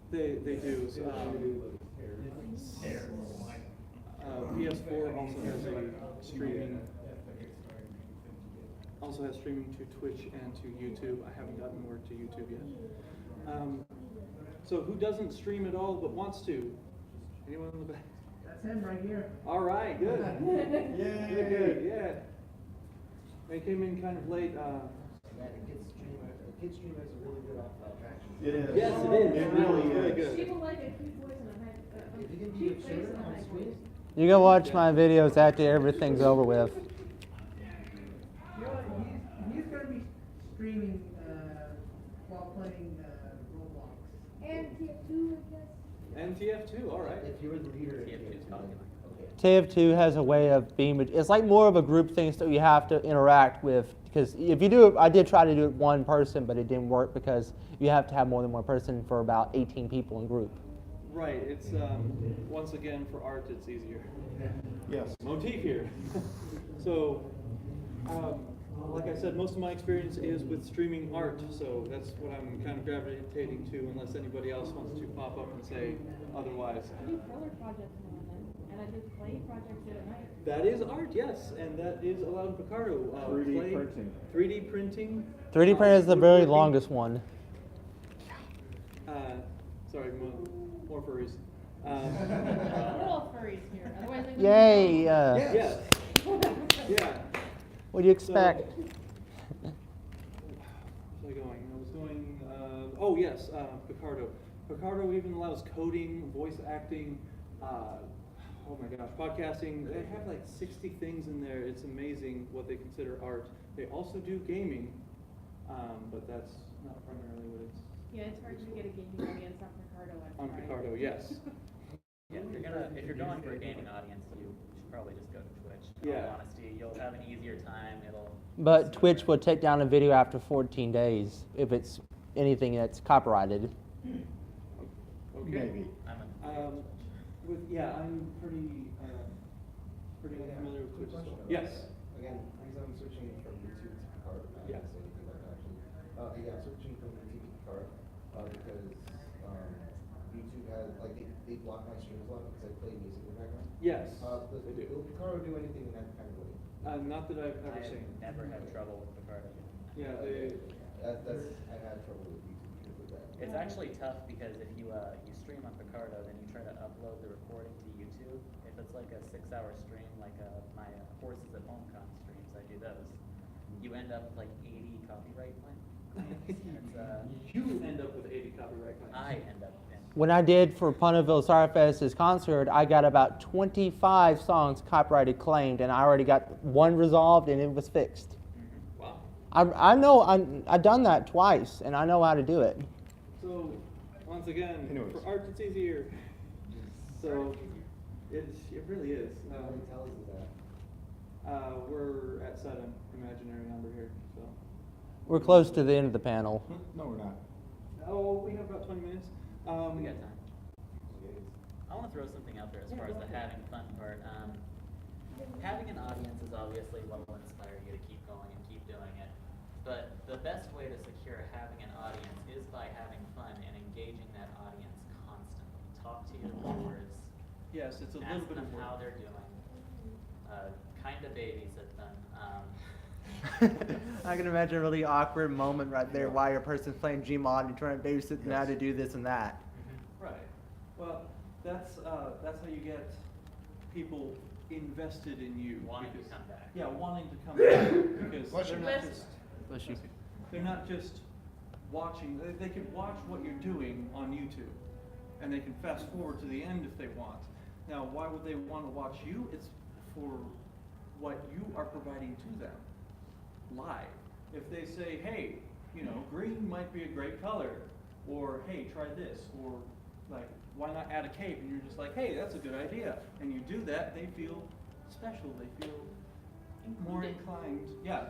They do. PS4 also has a streaming. Also has streaming to Twitch and to YouTube. I haven't gotten word to YouTube yet. So who doesn't stream at all but wants to? Anyone in the back? That's him right here. All right, good. Yeah. Good, yeah. It came in kind of late. Man, a kid stream is a really good attraction. It is. Yes, it is. It really Very is. good. People like a cute voice and a high, If you can be cute a face shooter and a on high screen, voice. You go watch my videos after everything's over with. You know, he's gonna be streaming, while playing, Roblox. And TF2, I guess. And TF2, all right. if you were the leader, TF2 's talking okay. TF2 has a way of being, it's like more of a group thing, so you have to interact with, because if you do it, I did try to do it one person, but it didn't work because you have to have more than one person for about 18 people in group. Right, it's, once again, for art, it's easier. Yes. Motif here. So, like I said, most of my experience is with streaming art, so that's what I'm kind of gravitating to, unless anybody else wants to pop up and say otherwise. I do color projects now and then, and I did clay projects the other night. That is art, yes, and that is allowed in Picardo. 3D clay, printing. 3D printing. 3D print is the very woodworking. longest one. Sorry, more furries. We're all furries here, otherwise they wouldn't be Yay! known. Yes. Yeah. What do you expect? Where was I going? I was going, oh yes, Picardo. Picardo even allows coding, voice acting, oh my gosh, podcasting. They have like 60 things in there. It's amazing what they consider art. They also do gaming, but that's not primarily what it's Yeah, it's hard to get a gaming audience on Picardo. I've on tried. Picardo, yes. Yeah, if you're going for a gaming audience, you should probably just go to Twitch. In Yeah. all honesty, you'll have an easier time. But Twitch will take down a video after 14 days if it's anything that's copyrighted. Okay. Maybe. I'm pretty familiar with Twitch as well. Yes. Again, the reason I'm switching from YouTube to Picard, I Yeah. didn't say anything about that actually. Yeah, I'm switching from YouTube to Picard, because, YouTube has, like, they block my streams a lot because I play music in the background. Yes, But they do. will Picard do anything in that kind of way? Not that I've ever I seen. have never had trouble with Picardo. Yeah, they, I've had trouble with YouTube because of that. It's actually tough because if you stream on Picardo, then you try to upload the recording to YouTube. If it's like a 6-hour stream, like my Horses at Home Con streams, I do those. You end up with like 80 copyright claims. you end up with 80 copyright claims. I end up in. When I did for Punneville Starfest's concert, I got about 25 songs copyrighted claimed, and I already got one resolved, and it was fixed. Wow. I know I've done that twice, and I know how to do it. So, once again, Anyways. for art, it's easier. So, it really is. How many tells is that? We're at 7, imaginary number here. So, We're close to the end of the panel. No, we're not. oh, we have about 20 minutes. We got time. I want to throw something out there as far as the having fun part. Having an audience is obviously what will inspire you to keep going and keep doing it. But the best way to secure having an audience is by having fun and engaging that audience constantly. Talk to your viewers. Yes, it's a Ask little bit them of how work. they're doing. Kind of babysit them. I can imagine a really awkward moment right there while your person's playing Gmod and trying to babysit them how to do this and that. Right. Well, that's how you get people invested in you. Wanting to because- come back. Yeah, wanting to come back because Bless they're you. not just Bless you. they're not just watching. They can watch what you're doing on YouTube, and they can fast forward to the end if they want. Now, why would they want to watch you? It's for what you are providing to them live. If they say, hey, green might be a great color, or hey, try this, or like, why not add a cape? And you're just like, hey, that's a good idea. And you do that, they feel special. They feel more inclined,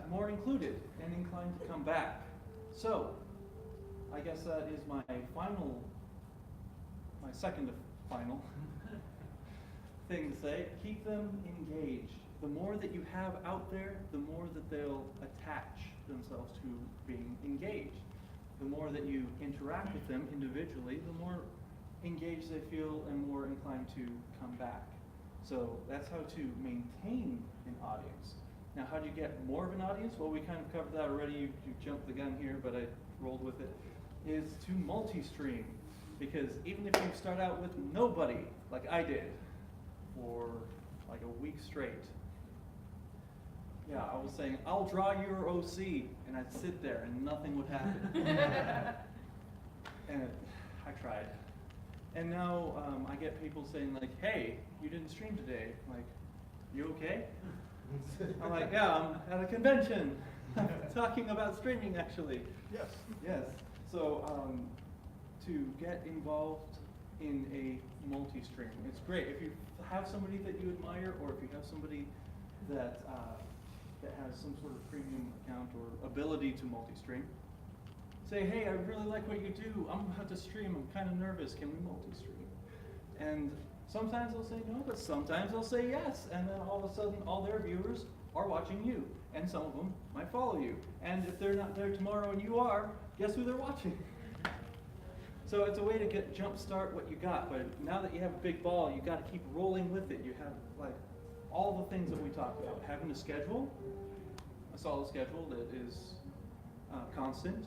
more included and inclined to come back. So, I guess that is my second to final thing to say. Keep them engaged. The more that you have out there, the more that they'll attach themselves to being engaged. The more that you interact with them individually, the more engaged they feel and more inclined to come back. So that's how to maintain an audience. Now, how do you get more of an audience? Well, we kind of covered that already. You jumped the gun here, but I rolled with it. Is to multi-stream. Because even if you start out with nobody, like I did, for like a week straight, Yeah, I was saying, I'll draw your OC, and I'd sit there and nothing would happen. And I tried. And now I get people saying like, hey, you didn't stream today. I'm like, you okay? I'm like, yeah, I'm at a convention. Talking about streaming actually. Yes. Yes. So to get involved in a multi-stream, it's great. If you have somebody that you admire, or if you have somebody that that has some sort of premium account or ability to multi-stream, say, hey, I really like what you do. I'm about to stream. I'm kind of nervous. Can we multi-stream? And sometimes they'll say no, but sometimes they'll say yes. And then all of a sudden, all their viewers are watching you. And some of them might follow you. And if they're not there tomorrow and you are, guess who they're watching? So it's a way to jumpstart what you got. But now that you have a big ball, you got to keep rolling with it. You have like all the things that we talked about. Having a schedule, a solid schedule that is constant.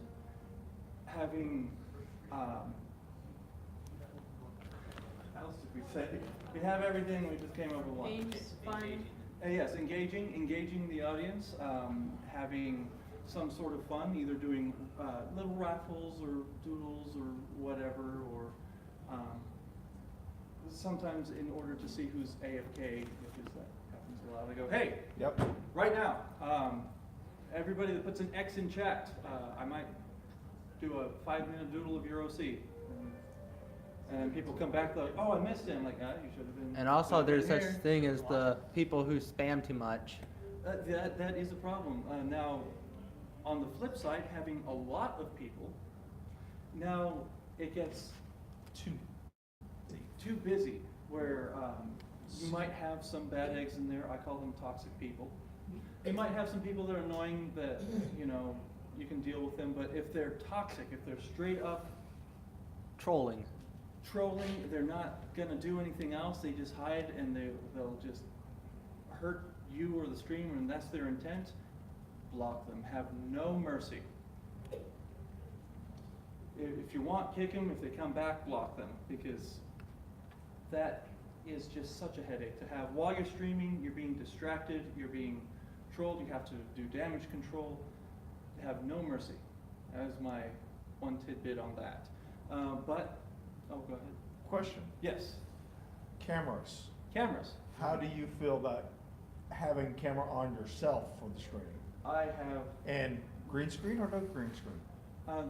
Having, how else did we say? We have everything, we just came up with one. Games, fun. Yes, engaging the audience, having some sort of fun, either doing little raffles or doodles or whatever, or sometimes in order to see who's AFK, because that happens a lot, I go, hey, Yep. right now, everybody that puts an X in chat, I might do a 5-minute doodle of your OC. And people come back like, oh, I missed him. Like, you should have been. And also, there's such here. thing as the people who spam too much. That is a problem. Now, on the flip side, having a lot of people, now it gets too busy, where you might have some bad eggs in there. I call them toxic people. You might have some people that are annoying that, you know, you can deal with them, but if they're toxic, if they're straight up Trolling. they're not gonna do anything else, they just hide and they'll just hurt you or the streamer, and that's their intent, block them. Have no mercy. If you want, kick them. If they come back, block them, because that is just such a headache to have. While you're streaming, you're being distracted, you're being trolled, you have to do damage control. Have no mercy. That is my one tidbit on that. Oh, go ahead. Question. Yes, Cameras. cameras. How do you feel about having camera on yourself for the stream? I have, And green screen or no green screen?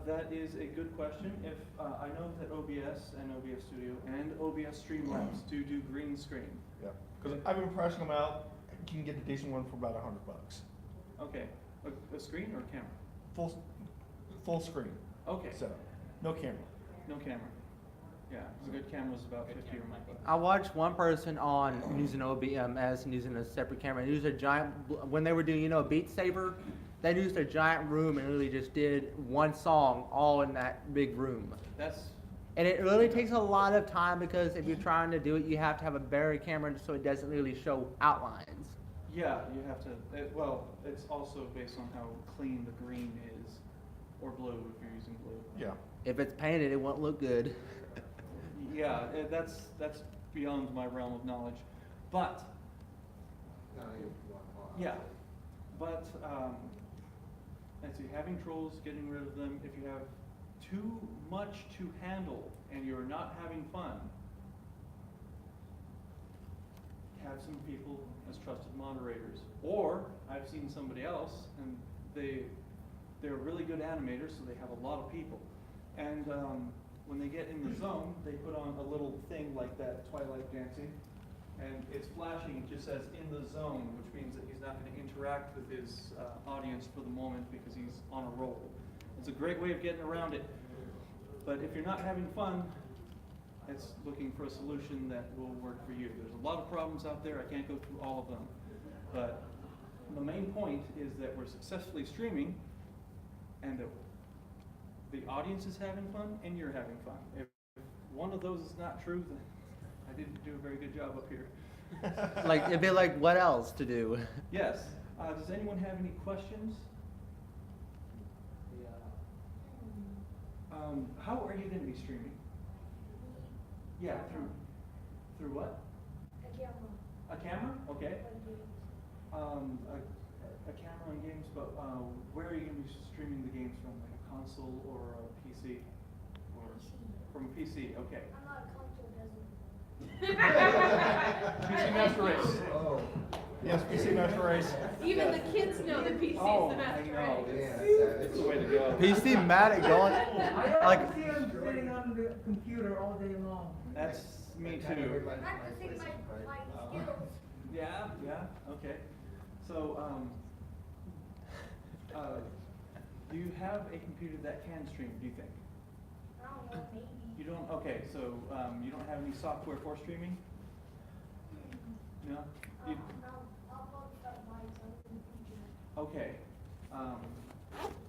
that is a good question. If I know that OBS and OBS Studio and OBS Streamlabs do green screen. Yeah. Because I've been pricing them out. You can get a decent one for about $100. Okay, a screen or a camera? Full screen. Okay, So, no camera. no camera. Yeah, a good camera is about 50 or more. I watched one person on using OBS and using a separate camera. And used a giant, when they were doing, Beat Saber, they used a giant room and really just did one song all in that big room. And it really takes a lot of time, because if you're trying to do it, you have to have a better camera so it doesn't really show outlines. Yeah, you have to, well, it's also based on how clean the green is, or blue if you're using blue. Yeah. If it's painted, it won't look good. Yeah, that's beyond my realm of knowledge. But, No, you want more. yeah, but, let's see, having trolls, getting rid of them, if you have too much to handle and you're not having fun, have some people as trusted moderators. Or I've seen somebody else, and they're really good animators, so they have a lot of people. And when they get in the zone, they put on a little thing like that, Twilight dancing, and it's flashing. It just says in the zone, which means that he's not going to interact with his audience for the moment because he's on a roll. It's a great way of getting around it. But if you're not having fun, it's looking for a solution that will work for you. There's a lot of problems out there. I can't go through all of them. But the main point is that we're successfully streaming, and that the audience is having fun and you're having fun. If one of those is not true, then I didn't do a very good job up here. Like, it'd be like, what else to do? Yes. Does anyone have any questions? How are you going to be streaming? Yeah, through what? A camera. A camera? Okay. a camera and games, but where are you going to be streaming the games from? Like a console or a PC? Or from a PC? Okay. I'm not a console doesn't. PC Master Race. Oh. Yes, PC Master Race. Even the kids know that PC is Oh, the I master know. race. It's the way to go. PC mad at going, like, I see him sitting on the computer all day long. That's me Kind of too. like Practicing my skills. Yeah, okay. So, do you have a computer that can stream, do you think? I don't know, maybe. You don't, okay, so, you don't have any software for streaming? No? You- I'll probably start buying some in the future. Okay,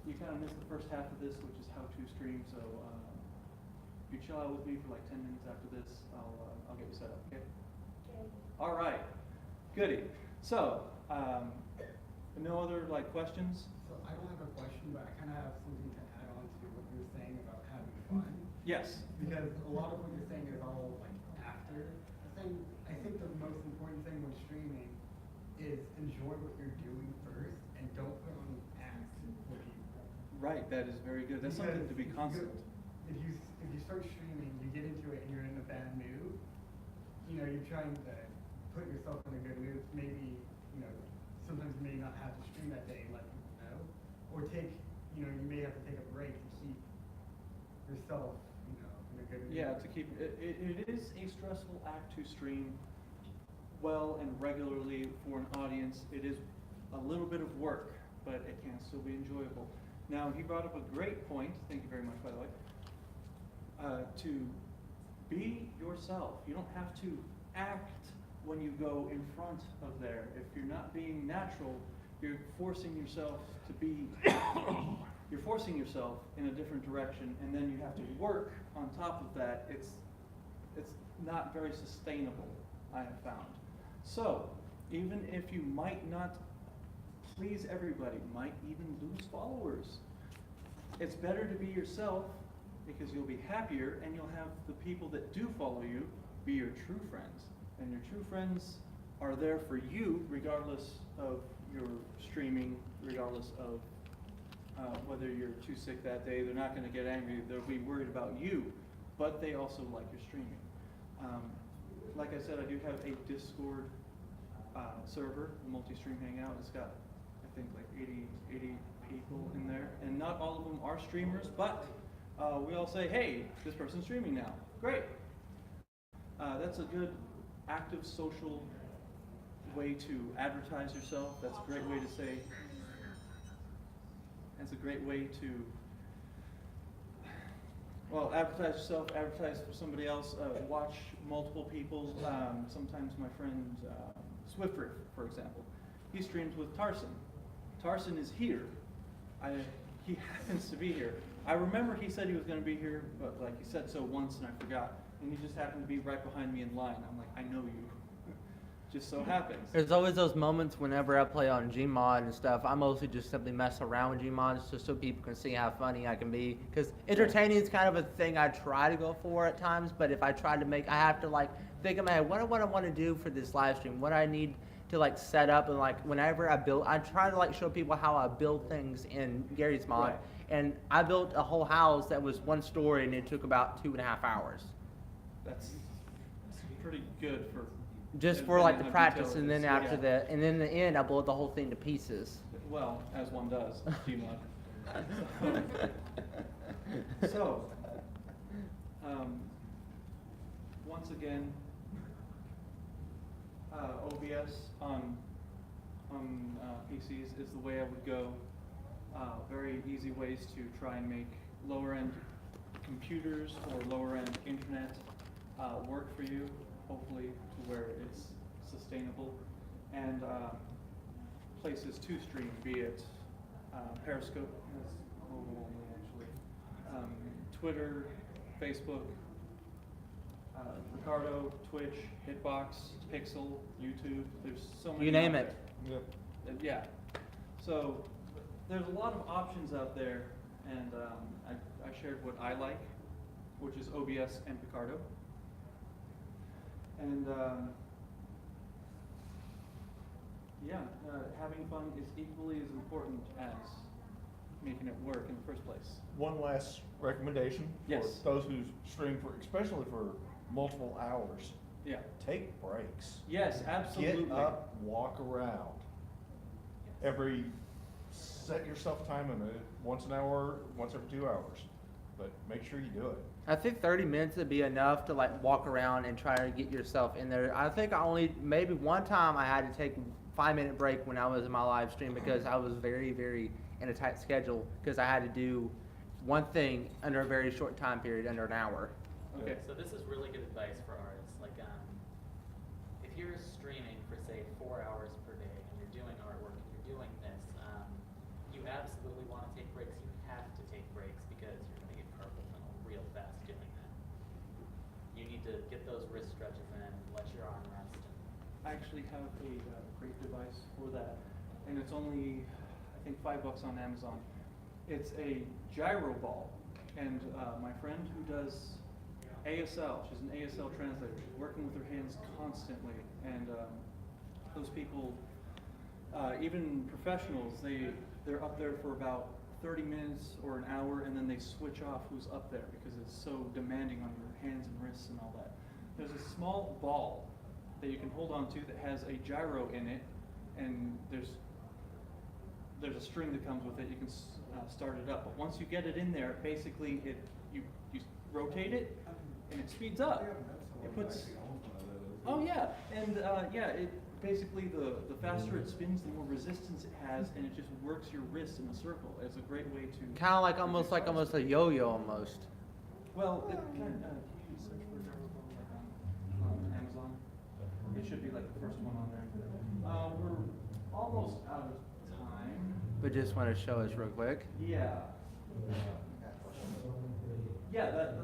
you kind of missed the first half of this, which is how to stream, so, if you chill out with me for like 10 minutes after this, I'll get you set up, okay? Okay. All right, goody. So, no other like questions? So I don't have a question, but I kind of have something to add on to what you were saying about having fun. Yes. Because a lot of what you're saying is all like after the thing. I think the most important thing when streaming is enjoy what you're doing first and don't put on acts for people. Right, that is very good. That's something to be constant. If you start streaming, you get into it and you're in a bad mood, you know, you're trying to put yourself in a good mood. Maybe, you know, sometimes you may not have to stream that day and let people know. Or you may have to take a break to keep yourself, you know, in a good mood. Yeah, to keep it is a stressful act to stream well and regularly for an audience. It is a little bit of work, but it can still be enjoyable. Now, he brought up a great point. Thank you very much, by the way. To be yourself. You don't have to act when you go in front of there. If you're not being natural, you're forcing yourself to be, you're forcing yourself in a different direction, and then you have to work on top of that. It's not very sustainable, I have found. So, even if you might not please everybody, might even lose followers, it's better to be yourself, because you'll be happier and you'll have the people that do follow you be your true friends. And your true friends are there for you regardless of your streaming, regardless of whether you're too sick that day. They're not going to get angry. They'll be worried about you, but they also like your streaming. Like I said, I do have a Discord server, a multi-stream hangout. It's got, I think, like 80 people in there. And not all of them are streamers, but we all say, hey, this person's streaming now. Great. That's a good active social way to advertise yourself. That's a great way to say, that's a great way to, well, advertise yourself, advertise for somebody else, watch multiple people. Sometimes my friend Swiftriff, for example, he streams with Tarson. Tarson is here. He happens to be here. I remember he said he was going to be here, but like he said so once and I forgot. And he just happened to be right behind me in line. I'm like, I know you. Just so happens. There's always those moments whenever I play on Gmod and stuff. I mostly just simply mess around with Gmods just so people can see how funny I can be. Because entertaining is kind of a thing I try to go for at times, but if I try to make, I have to like think in my head, what do I want to do for this live stream? What do I need to like set up? And like whenever I build, I try to like show people how I build things in Gary's mod. Right. And I built a whole house that was one story and it took about 2.5 hours. That's pretty good for Just for like the depending on practice, detail and it then is. after Yeah. that, and then in the end, I blew the whole thing to pieces. Well, as one does, Gmod. So, once again, OBS on PCs is the way I would go. Very easy ways to try and make lower-end computers or lower-end internet work for you, hopefully to where it's sustainable, and places to stream, be it Periscope, that's mobile only actually, Twitter, Facebook, Ricardo, Twitch, Hitbox, Pixel, YouTube. There's so many. You name out it. there. Yeah. So there's a lot of options out there, and I shared what I like, which is OBS and Picardo. And yeah, having fun is equally as important as making it work in the first place. One last recommendation Yes. for those who stream for, especially for multiple hours. Yeah. Take breaks. Yes, absolutely. Get up, walk around. Set yourself time limit, once an hour, once every 2 hours, but make sure you do it. I think 30 minutes would be enough to like walk around and try to get yourself in there. I think maybe one time I had to take a 5-minute break when I was in my live stream because I was very, very in a tight schedule because I had to do one thing under a very short time period, under an hour. Okay. So this is really good advice for artists. Like, if you're streaming for say 4 hours per day and you're doing artwork and you're doing this, you absolutely want to take breaks. You have to take breaks because you're going to get carpal tunnel real fast doing that. You need to get those wrist stretches in and let your arm rest. I actually have a great device for that, and it's only, I think, $5 on Amazon. It's a gyro ball, and my friend who does ASL, she's an ASL translator, she's working with her hands constantly, and those people, even professionals, they're up there for about 30 minutes or an hour, and then they switch off who's up there because it's so demanding on your hands and wrists and all that. There's a small ball that you can hold on to that has a gyro in it, and there's a string that comes with it. You can start it up, but once you get it in there, basically you rotate it and it speeds up. It puts, oh yeah, and it basically the faster it spins, the more resistance it has, and it just works your wrist in a circle. It's a great way to Kind of like almost a yo-yo almost. Well, it can you search for gyro ball on Amazon? It should be like the first one on there. We're almost out of time. But just want to show us real quick. Yeah. Yeah, that's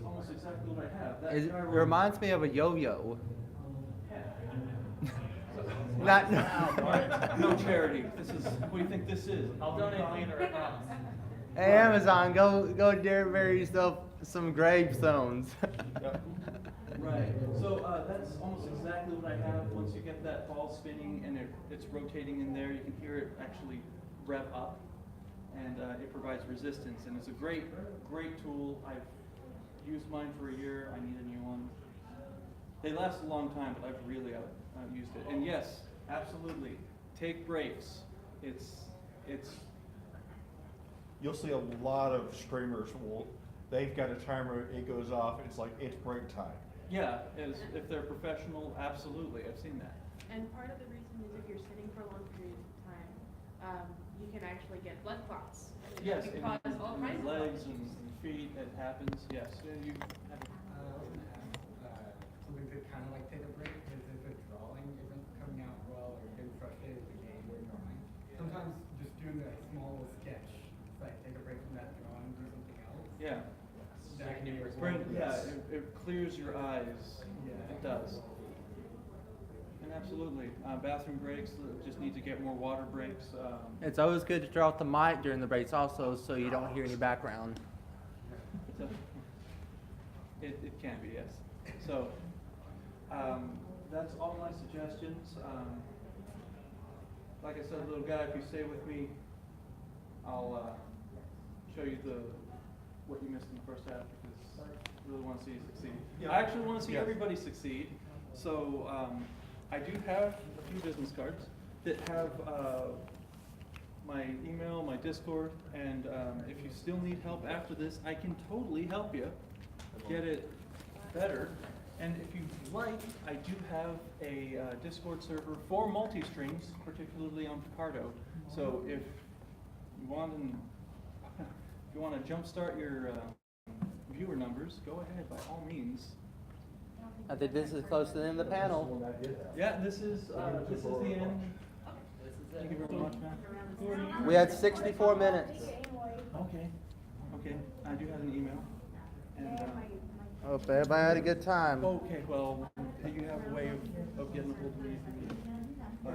almost exactly what I have. That It gyro- reminds me of a yo-yo. Yeah. Not. No charity. This is, what do you think this is? I'll donate later, I promise. Hey Amazon, go dare bury yourself some gravestones. Right. So that's almost exactly what I have. Once you get that ball spinning and it's rotating in there, you can hear it actually rev up, and it provides resistance. And it's a great tool. I've used mine for a year. I need a new one. They last a long time, but I've really used it. And yes, absolutely, take breaks. You'll see a lot of streamers they've got a timer, it goes off, it's like, it's break time. Yeah, if they're professional, absolutely. I've seen that. And part of the reason is if you're sitting for a long period of time, you can actually get blood clots. Yes, It in can cause all kinds of legs problems. and feet, it happens, yes. You have Something to kind of like take a break, because if a drawing isn't coming out well, or you're getting frustrated with the game or drawing, sometimes just doing a small little sketch, it's like take a break from that drawing, do something else. Yeah. That can be It clears your eyes. Yeah. It does. And absolutely, bathroom breaks, just need to get more water breaks. It's always good to turn off the mic during the breaks also so you don't hear any background. It can be, yes. So, that's all my suggestions. Like I said, little guy, if you stay with me, I'll show you what you missed in the first half, because I really want to see you succeed. Yeah. I actually want to see Yes. everybody succeed. So I do have a few business cards that have my email, my Discord, and if you still need help after this, I can totally help you get it better. And if you like, I do have a Discord server for multi-streams, particularly on Picardo. So if you want to jumpstart your viewer numbers, go ahead by all means. I think this is close to the end of the panel. Yeah, this is the end. This is Thank it. you very much, man. Who are you? We had 64 minutes. Okay. I do have an email. And Hope everybody had a good time. okay, well, you have a way of getting a hold of me if you need. But,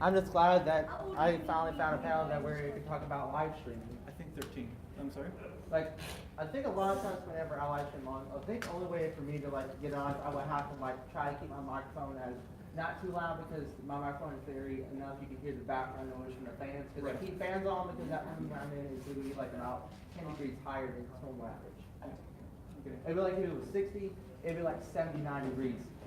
I'm just glad that I finally found a panel that where you can talk about live streaming. I think 13. I'm sorry? Like, I think a lot of times whenever I live stream on, I think the only way for me to like get on, I would have to like try to keep my microphone as not too loud because my microphone is very enough. You can hear the background noise from the fans. Because I Right. keep fans on because that room I'm in is going to be like about 10 degrees higher than normal average. Okay. It'd be like if it was 60, it'd be like 79 degrees